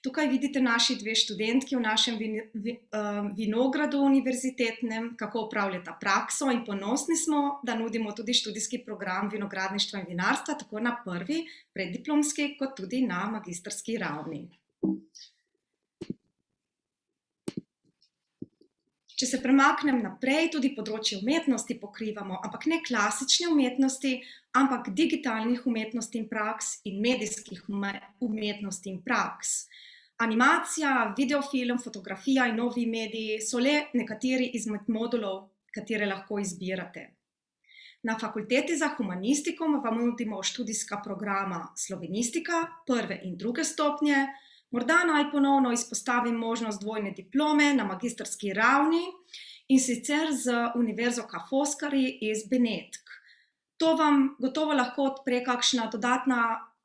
Tukaj vidite naši dve študentki v našem vinogradu univerzitetnem, kako opravljata prakso, in ponosni smo, da nudimo tudi študijski program vinogradništva in vinarstva, tako na prvi preddiplomski, kot tudi na magistrski ravni. Če se premaknem naprej, tudi področje umetnosti pokrivamo, ampak ne klasične umetnosti, ampak digitalnih umetnosti in praks in medijskih umetnosti in praks. Animacija, videofilm, fotografija in novi mediji so le nekateri izmed modulov, katere lahko izbirate. Na Fakulteti za humanistiko vam nudimo študijska programa Slovenistika prve in druge stopnje. Morda naj ponovno izpostavim možnost dvojne diplome na magistrski ravni, in sicer z Univerzo Ca' Foscari iz Benetk. To vam gotovo lahko odpre kakšna dodatna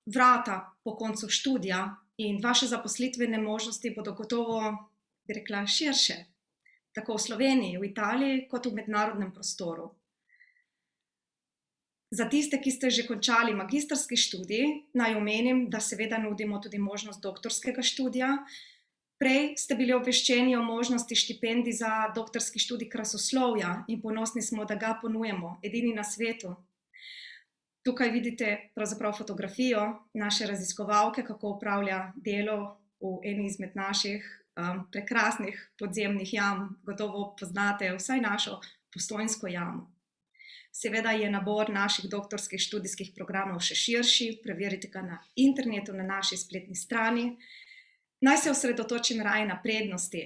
vrata po koncu študija in vaše zaposlitvene možnosti bodo gotovo, bi rekla, širše, tako v Sloveniji, v Italiji, kot v mednarodnem prostoru. Za tiste, ki ste že končali magistrski študij, naj omenim, da seveda nudimo tudi možnost doktorskega študija. Prej ste bili obveščeni o možnosti štipendij za doktorski študij krasoslovja in ponosni smo, da ga ponujamo, edini na svetu. Tukaj vidite pravzaprav fotografijo naše raziskovalke, kako opravlja delo v eni izmed naših prekrasnih podzemnih jam. Gotovo poznate vsaj našo Postojnsko jamo. Seveda je nabor naših doktorskih študijskih programov še širši, preverite ga na internetu, na naši spletni strani. Naj se osredotočim raje na prednosti.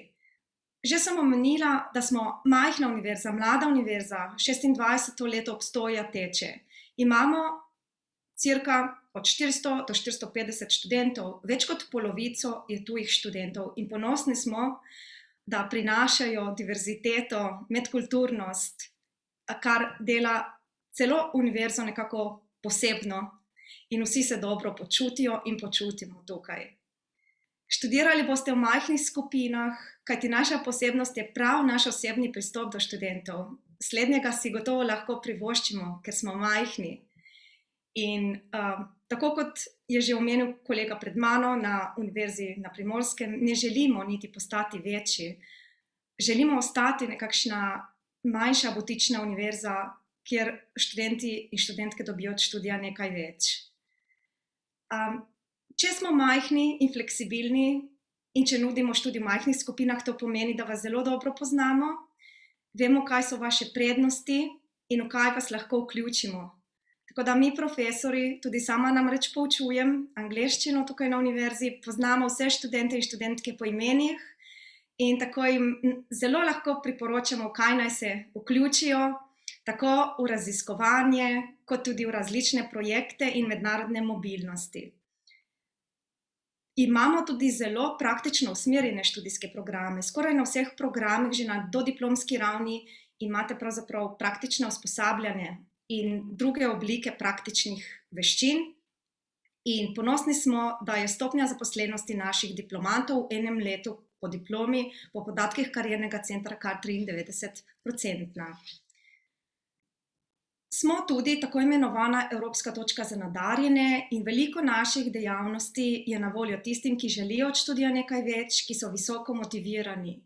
Že sem omenila, da smo majhna univerza, mlada univerza, 26. leto obstoja teče. Imamo cirka od 400 do 450 študentov, več kot polovico je tujih študentov in ponosni smo, da prinašajo diverziteto, medkulturnost, kar dela celo univerzo nekako posebno in vsi se dobro počutijo in počutimo tukaj. Študirali boste v majhnih skupinah, kajti naša posebnost je prav naš osebni pristop do študentov. Slednjega si gotovo lahko privoščimo, ker smo majhni. In tako kot je že omenil kolega pred mano na Univerzi na Primorskem, ne želimo niti postati večji. Želimo ostati nekakšna manjša butična univerza, kjer študenti in študentke dobijo od študija nekaj več. Če smo majhni in fleksibilni in če nudimo študij v majhnih skupinah, to pomeni, da vas zelo dobro poznamo, vemo, kaj so vaše prednosti in v kaj vas lahko vključimo. Tako da mi profesori, tudi sama namreč poučujem angleščino tukaj na univerzi, poznamo vse študente in študentke po imenih, in tako jim zelo lahko priporočamo, kaj naj se vključijo, tako v raziskovanje, kot tudi v različne projekte in mednarodne mobilnosti. Imamo tudi zelo praktično usmerjene študijske programe. Skoraj na vseh programih, že na dodiplomski ravni, imate pravzaprav praktično usposabljanje in druge oblike praktičnih veščin. In ponosni smo, da je stopnja zaposlenosti naših diplomantov v enem letu po diplomi po podatkih kariernega centra kar 93%. Smo tudi tako imenovana Evropska točka za nadarjene in veliko naših dejavnosti je na voljo tistim, ki želijo od študija nekaj več, ki so visoko motivirani.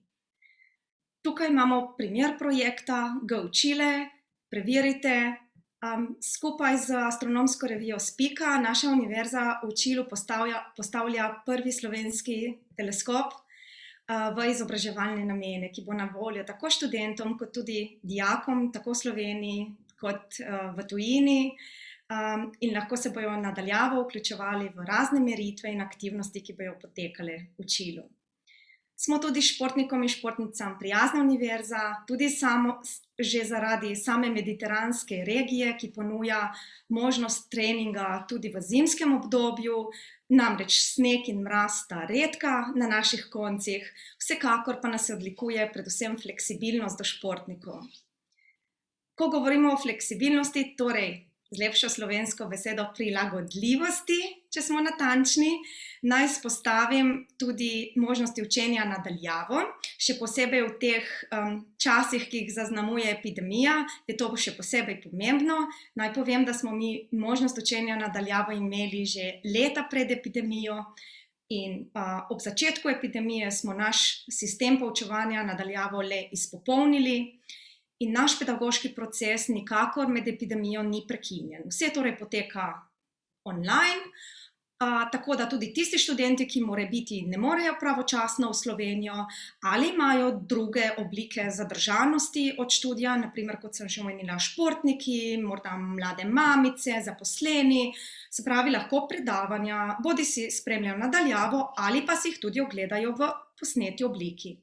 Tukaj imamo primer projekta Go Chile, preverite. Skupaj z astronomsko revijo Spika naša univerza v Čilu postavlja prvi slovenski teleskop v izobraževalne namene, ki bo na voljo tako študentom, kot tudi dijakom, tako v Sloveniji, kot v tujini, in lahko se bojo nadaljavo vključevali v razne meritve in aktivnosti, ki bojo potekale v Čilu. Smo tudi športnikom in športnicam prijazna univerza, tudi že zaradi same mediteranske regije, ki ponuja možnost treninga tudi v zimskem obdobju, namreč sneg in mraz sta redka na naših koncih, vsekakor pa nas odlikuje predvsem fleksibilnost do športnikov. Ko govorimo o fleksibilnosti, torej z lepšo slovensko besedo prilagodljivosti, če smo natančni, naj izpostavim tudi možnosti učenja nadaljavo, še posebej v teh časih, ki jih zaznamuje epidemija, je to še posebej pomembno. Naj povem, da smo mi možnost učenja nadaljavo imeli že leta pred epidemijo in ob začetku epidemije smo naš sistem poučevanja nadaljavo le izpopolnili. In naš pedagoški proces nikakor med epidemijo ni prekinjen. Vse torej poteka online, tako da tudi tisti študenti, ki morebiti ne morejo pravočasno v Slovenijo ali imajo druge oblike zadržanosti od študija, naprimer, kot sem že omenila, športniki, morda mlade mamice, zaposleni, se pravi, lahko predavanja bodisi spremljajo nadaljavo ali pa si jih tudi ogledajo v posneti obliki.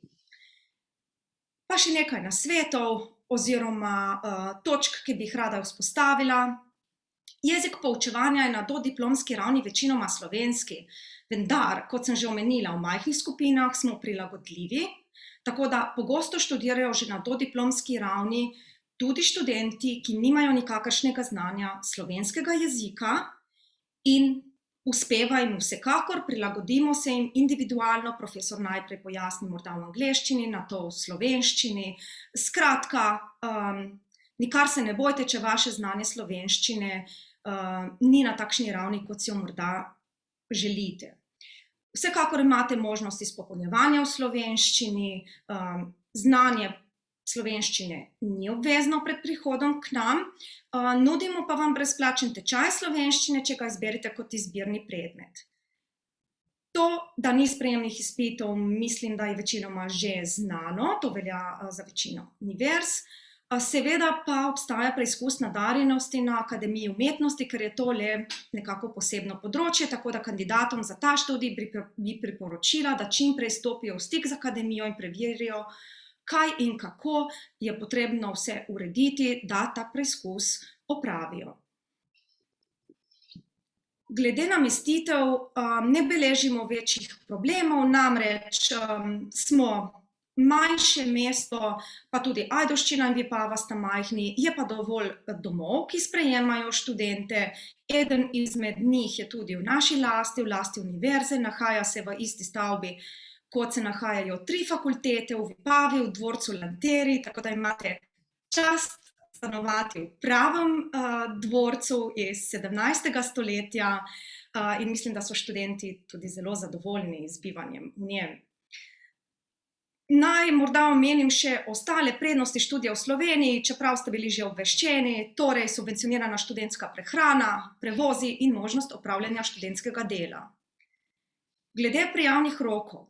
Pa še nekaj nasvetov oziroma točk, ki bi jih rada vzpostavila. Jezik poučevanja je na dodiplomski ravni večinoma slovenski, vendar, kot sem že omenila, v majhnih skupinah smo prilagodljivi, tako da pogosto študirajo že na dodiplomski ravni tudi študenti, ki nimajo nikakršnega znanja slovenskega jezika in uspeva in vsekakor prilagodimo se jim individualno, profesor najprej pojasni morda v angleščini, nato v slovenščini. Skratka, nikar se ne bojte, če vaše znanje slovenščine ni na takšni ravni, kot si jo morda želite. Vsekakor imate možnost izpopolnjevanja v slovenščini, znanje slovenščine ni obvezno pred prihodom k nam, nudimo pa vam brezplačen tečaj slovenščine, če ga izberete kot izbirni predmet. To, da ni sprejemnih izpitov, mislim, da je večinoma že znano, to velja za večino univerz. Seveda pa obstaja preizkus nadarjenosti na Akademiji umetnosti, ker je to le nekako posebno področje, tako da kandidatom za ta študij bi priporočila, da čim prej stopijo v stik z akademijo in preverijo, kaj in kako je potrebno vse urediti, da ta preizkus opravijo. Glede namestitev ne beležimo večjih problemov, namreč smo manjše mesto, pa tudi Ajdovščina in Vipava sta majhni, je pa dovolj domov, ki sprejemajo študente. Eden izmed njih je tudi v naši lasti, v lasti univerze, nahaja se v isti stavbi, kot se nahajajo 3 fakultete v Vipavi, v dvorcu Lanteri, tako da imate čast stanovati v pravem dvorcu iz 17. stoletja in mislim, da so študenti tudi zelo zadovoljni z bivanjem v njem. Naj morda omenim še ostale prednosti študija v Sloveniji, čeprav ste bili že obveščeni, torej subvencionirana študentska prehrana, prevozi in možnost opravljanja študentskega dela. Glede prijavnih rokov.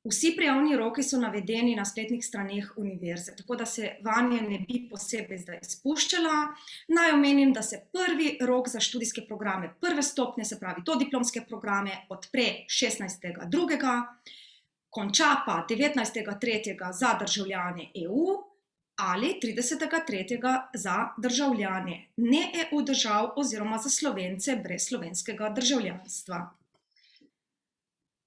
Vsi prijavni roki so navedeni na spletnih straneh univerze, tako da se vanje ne bi posebej zdaj spuščala. Naj omenim, da se prvi rok za študijske programe prve stopnje, se pravi dodiplomske programe, odpre 16.2., konča pa 19.3. za državljane EU ali 30.3. za državljane ne EU držav oziroma za Slovence brez slovenskega državljanstva.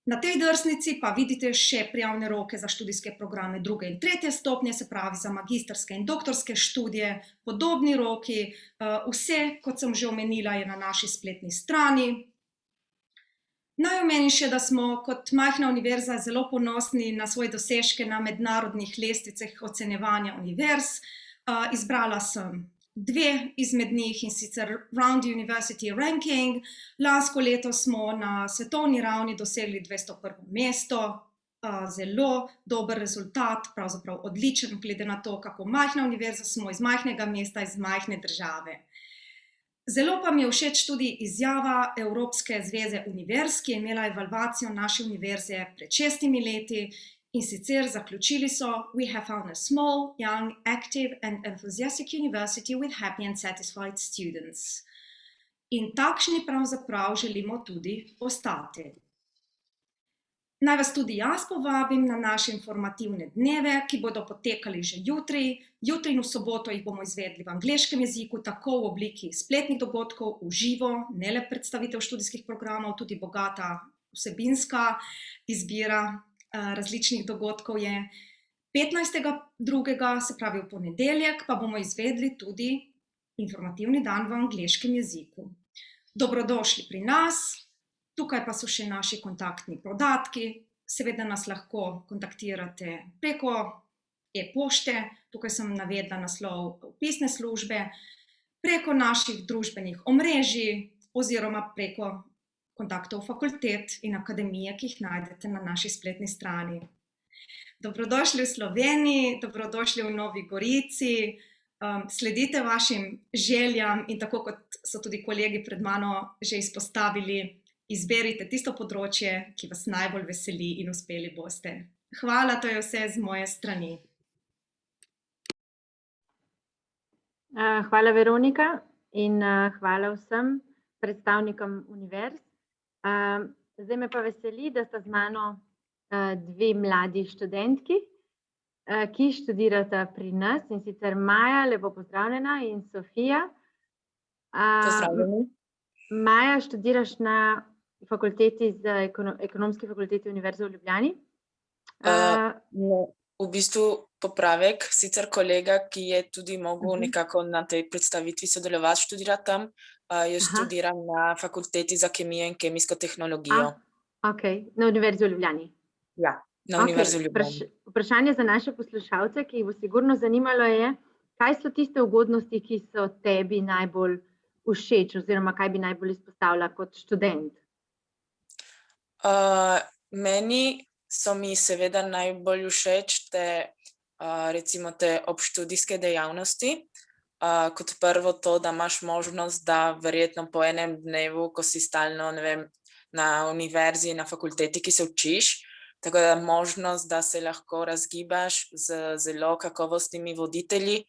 Na tej drsnici pa vidite še prijavne roke za študijske programe 2. in 3. stopnje, se pravi za magistrske in doktorske študije, podobni roki. Vse, kot sem že omenila, je na naši spletni strani. Naj omenim še, da smo kot majhna univerza zelo ponosni na svoje dosežke na mednarodnih lestvicah ocenjevanja univerz. Izbrala sem 2 izmed njih, in sicer Round University Ranking. Lansko leto smo na svetovni ravni dosegli 201. mesto. Zelo dober rezultat, pravzaprav odličen, glede na to, kako majhna univerza smo, iz majhnega mesta, iz majhne države. Zelo pa mi je všeč tudi izjava Evropske zveze univerz, ki je imela evalvacijo naše univerze pred 6 leti, in sicer zaključili so: "We have found a small, young, active and enthusiastic university with happy and satisfied students." In takšni pravzaprav želimo tudi ostati. Naj vas tudi jaz povabim na naše informativne dneve, ki bodo potekali že jutri. Jutri in v soboto jih bomo izvedli v angleškem jeziku, tako v obliki spletnih dogodkov v živo, ne le predstavitev študijskih programov, tudi bogata vsebinska izbira različnih dogodkov je. 15.2., se pravi v ponedeljek, pa bomo izvedli tudi informativni dan v angleškem jeziku. Dobrodošli pri nas. Tukaj pa so še naši kontaktni podatki. Seveda nas lahko kontaktirate preko e-pošte, tukaj sem navedla naslov vpisne službe, preko naših družbenih omrežij oziroma preko kontaktov fakultet in akademije, ki jih najdete na naši spletni strani. Dobrodošli v Sloveniji, dobrodošli v Novi Gorici. Sledite vašim željam in tako kot so tudi kolegi pred mano že izpostavili, izberite tisto področje, ki vas najbolj veseli, in uspeli boste. Hvala, to je vse z moje strani. Hvala, Veronika, in hvala vsem predstavnikom univerz. Zdaj me pa veseli, da sta z mano 2 mladi študentki, ki študirata pri nas, in sicer Maja, lepo pozdravljena, in Sofija. Pozdravljeni. Maja, študiraš na fakulteti za Ekonomski fakulteti Univerze v Ljubljani? V bistvu popravek, sicer kolega, ki je tudi mogel nekako na tej predstavitvi sodelovati, študira tam. Jaz študiram na fakulteti za kemijo in kemijsko tehnologijo. Ok, na Univerzi v Ljubljani. Ja, na Univerzi v Ljubljani. Vprašanje za naše poslušalce, ki jih bo sigurno zanimalo, je, kaj so tiste ugodnosti, ki so tebi najbolj všeč, oziroma kaj bi najbolj izpostavila kot študent? Meni so mi seveda najbolj všeč recimo te obštudijske dejavnosti. Kot prvo to, da imaš možnost, da verjetno po enem dnevu, ko si stalno, ne vem, na univerzi, na fakulteti, ki se učiš, tako da možnost, da se lahko razgibaš z zelo kakovostnimi voditelji,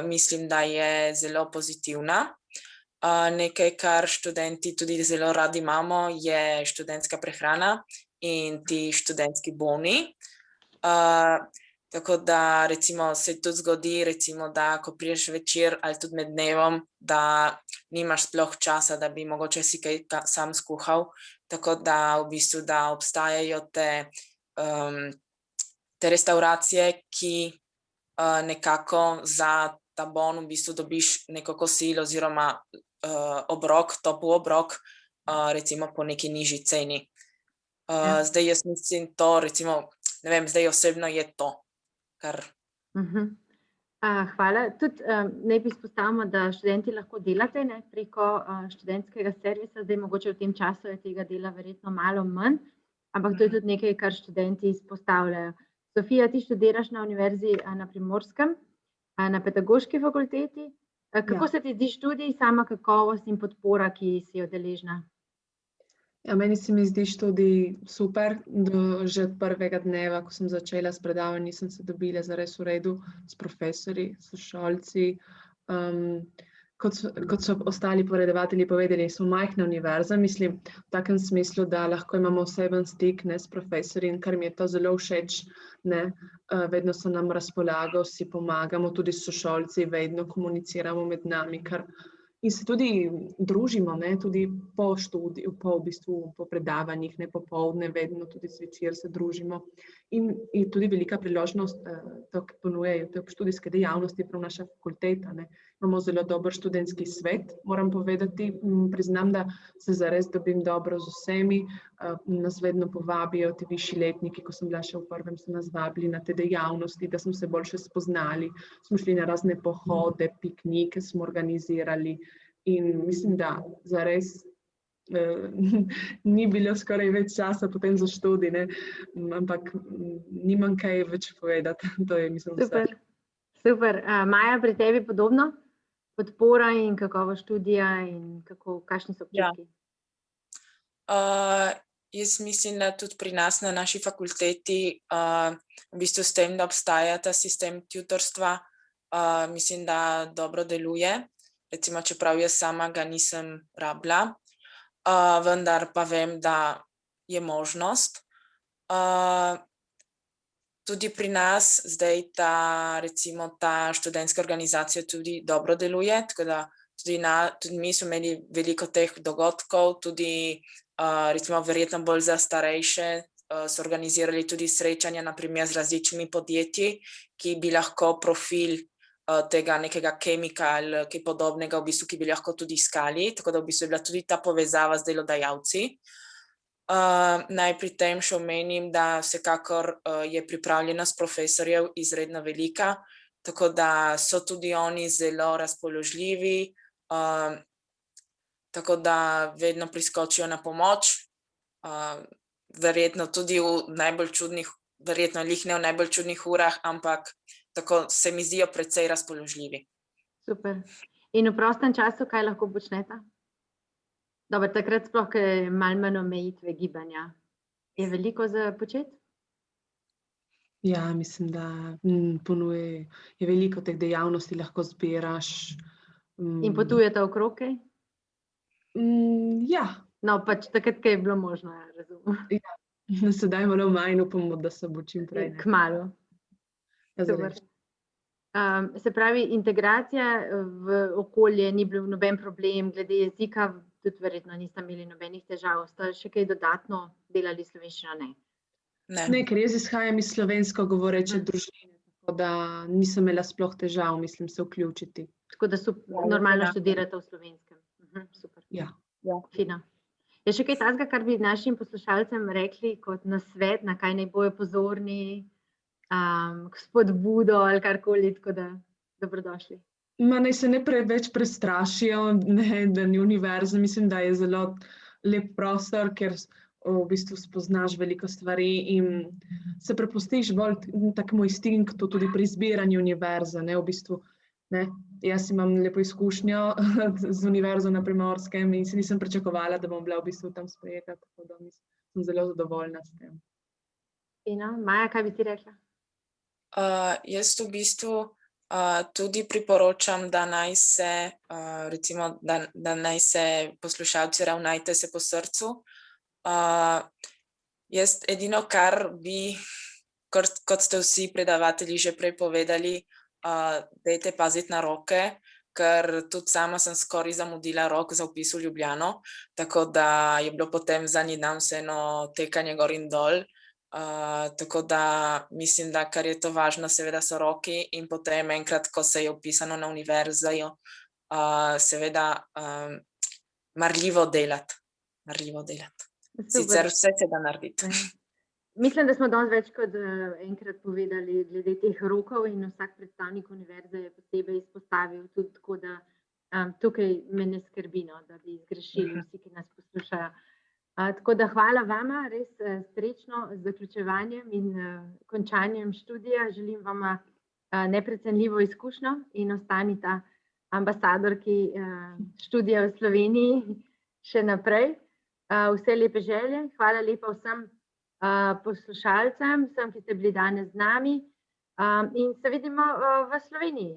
mislim, da je zelo pozitivna. Nekaj, kar študenti tudi zelo radi imamo, je študentska prehrana in ti študentski boni. Tako da recimo se tudi zgodi, recimo, da ko prideš večer ali tudi med dnevom, da nimaš sploh časa, da bi mogoče si kaj sam skuhal. Tako da v bistvu, da obstajajo te restauracije, ki nekako za ta bon v bistvu dobiš neko kosilo oziroma obrok, topel obrok, recimo po neki nižji ceni. Zdaj jaz mislim to, recimo, ne vem, zdaj osebno je to. Hvala. Tudi naj izpostavimo, da študenti lahko delate preko študentskega servisa. Zdaj mogoče v tem času je tega dela verjetno malo manj, ampak to je tudi nekaj, kar študenti izpostavljajo. Sofija, ti študiraš na Univerzi na Primorskem, na pedagoški fakulteti. Kako se ti zdi študij, sama kakovost in podpora, ki si jo deležna? Ja, meni se mi zdi študij super. Že od prvega dneva, ko sem začela s predavanji, sem se dobila zares v redu s profesorji, s šolci. kot so ostali predavatelji povedali, smo majhna univerza, mislim v takem smislu, da lahko imamo oseben stik, ne, s profesorji, in kar mi je to zelo všeč, ne, vedno so nam razpolago, si pomagamo, tudi s sošolci, vedno komuniciramo med nami, in se tudi družimo, ne, tudi po študiju, po predavanjih, ne, popoldne, vedno tudi zvečer se družimo. In tudi velika priložnost, to, ki ponujajo te študijske dejavnosti, prav naša fakulteta, ne. Imamo zelo dober študentski svet, moram povedati, priznam, da se zares dobim dobro z vsemi, nas vedno povabijo ti višji letniki, ko sem bila še v prvem, so nas vabili na te dejavnosti, da smo se boljše spoznali, smo šli na razne pohode, piknike smo organizirali in mislim, da zares ni bilo skoraj več časa potem za študij, ne, ampak nimam kaj več povedati, to je, mislim, vse. Super. Maja, pri tebi podobno? Podpora in kakovost študija in kakšni so občutki? Jaz mislim, da tudi pri nas na naši fakulteti, v bistvu s tem, da obstaja ta sistem tutorstva, mislim, da dobro deluje. Recimo, čeprav jaz sama ga nisem rabila, vendar pa vem, da je možnost. Tudi pri nas zdaj recimo ta študentska organizacija tudi dobro deluje, tako da tudi mi smo imeli veliko teh dogodkov, tudi recimo verjetno bolj za starejše so organizirali tudi srečanja, na primer z različnimi podjetji, ki bi lahko profil tega nekega kemika ali kaj podobnega, v bistvu, ki bi lahko tudi iskali, tako da v bistvu je bila tudi ta povezava z delodajalci. Naj pri tem še omenim, da vsekakor je pripravljenost profesorjev izredno velika, tako da so tudi oni zelo razpoložljivi, tako da vedno priskočijo na pomoč, verjetno tudi v najbolj čudnih, verjetno glih ne v najbolj čudnih urah, ampak tako se mi zdijo precej razpoložljivi. Super. In v prostem času kaj lahko počnete? Dobro, takrat sploh, ko je malo manj omejitve gibanja. Je veliko za početi? Ja, mislim, da je veliko teh dejavnosti, lahko zbiraš. In potujete okrog kaj? Ja. No, pač takrat, ko je bilo možno, ja, razumem. Ja, sedaj malo manj, upamo, da se bo čim prej. Kmalu. Super. Se pravi, integracija v okolje ni bil noben problem, glede jezika tudi verjetno niste imeli nobenih težav. Ste še kaj dodatno delali slovenščino? Ne. Ne, ker jaz izhajam iz slovensko govoreče družine, tako da nisem imela sploh težav, mislim, se vključiti. Tako da normalno študirate v slovenskem. Super. Ja. Fino. Je še kaj takega, kar bi našim poslušalcem rekli kot nasvet, na kaj naj bojo pozorni, spodbudo ali karkoli, tako da dobrodošli. Naj se ne preveč prestrašijo, ne, da ni univerza, mislim, da je zelo lep prostor, ker v bistvu spoznaš veliko stvari in se prepustiš bolj takemu instinktu tudi pri izbiranju univerze, ne, v bistvu, ne. Jaz imam lepo izkušnjo z univerzo na Primorskem in si nisem pričakovala, da bom bila v bistvu tam sprejeta, tako da sem zelo zadovoljna s tem. Fino. Maja, kaj bi ti rekla? Jaz v bistvu tudi priporočam, da naj se, recimo, da naj se poslušalci ravnajte se po srcu. Jaz edino, kar bi, kot ste vsi predavatelji že prej povedali, dajte paziti na roke, ker tudi sama sem skoraj zamudila rok za vpis v Ljubljano, tako da je bilo potem zadnji dan vseeno tekanje gor in dol. Tako da mislim, da kar je to važno, seveda so roki in potem enkrat, ko se je vpisano na univerzo, seveda marljivo delati. Sicer vse se da narediti. Mislim, da smo danes več kot enkrat povedali glede teh rokov in vsak predstavnik univerze je posebej izpostavil tudi tako, da tukaj me ne skrbi, da bi zgrešili vsi, ki nas poslušajo. Tako da hvala vama, res srečno z zaključevanjem in končanjem študija. Želim vama neprecenljivo izkušnjo in ostanita ambasadorki študija v Sloveniji še naprej. Vse lepe želje. Hvala lepa vsem poslušalcem, vsem, ki ste bili danes z nami in se vidimo v Sloveniji.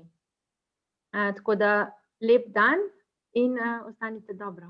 Tako da lep dan in ostanite dobro.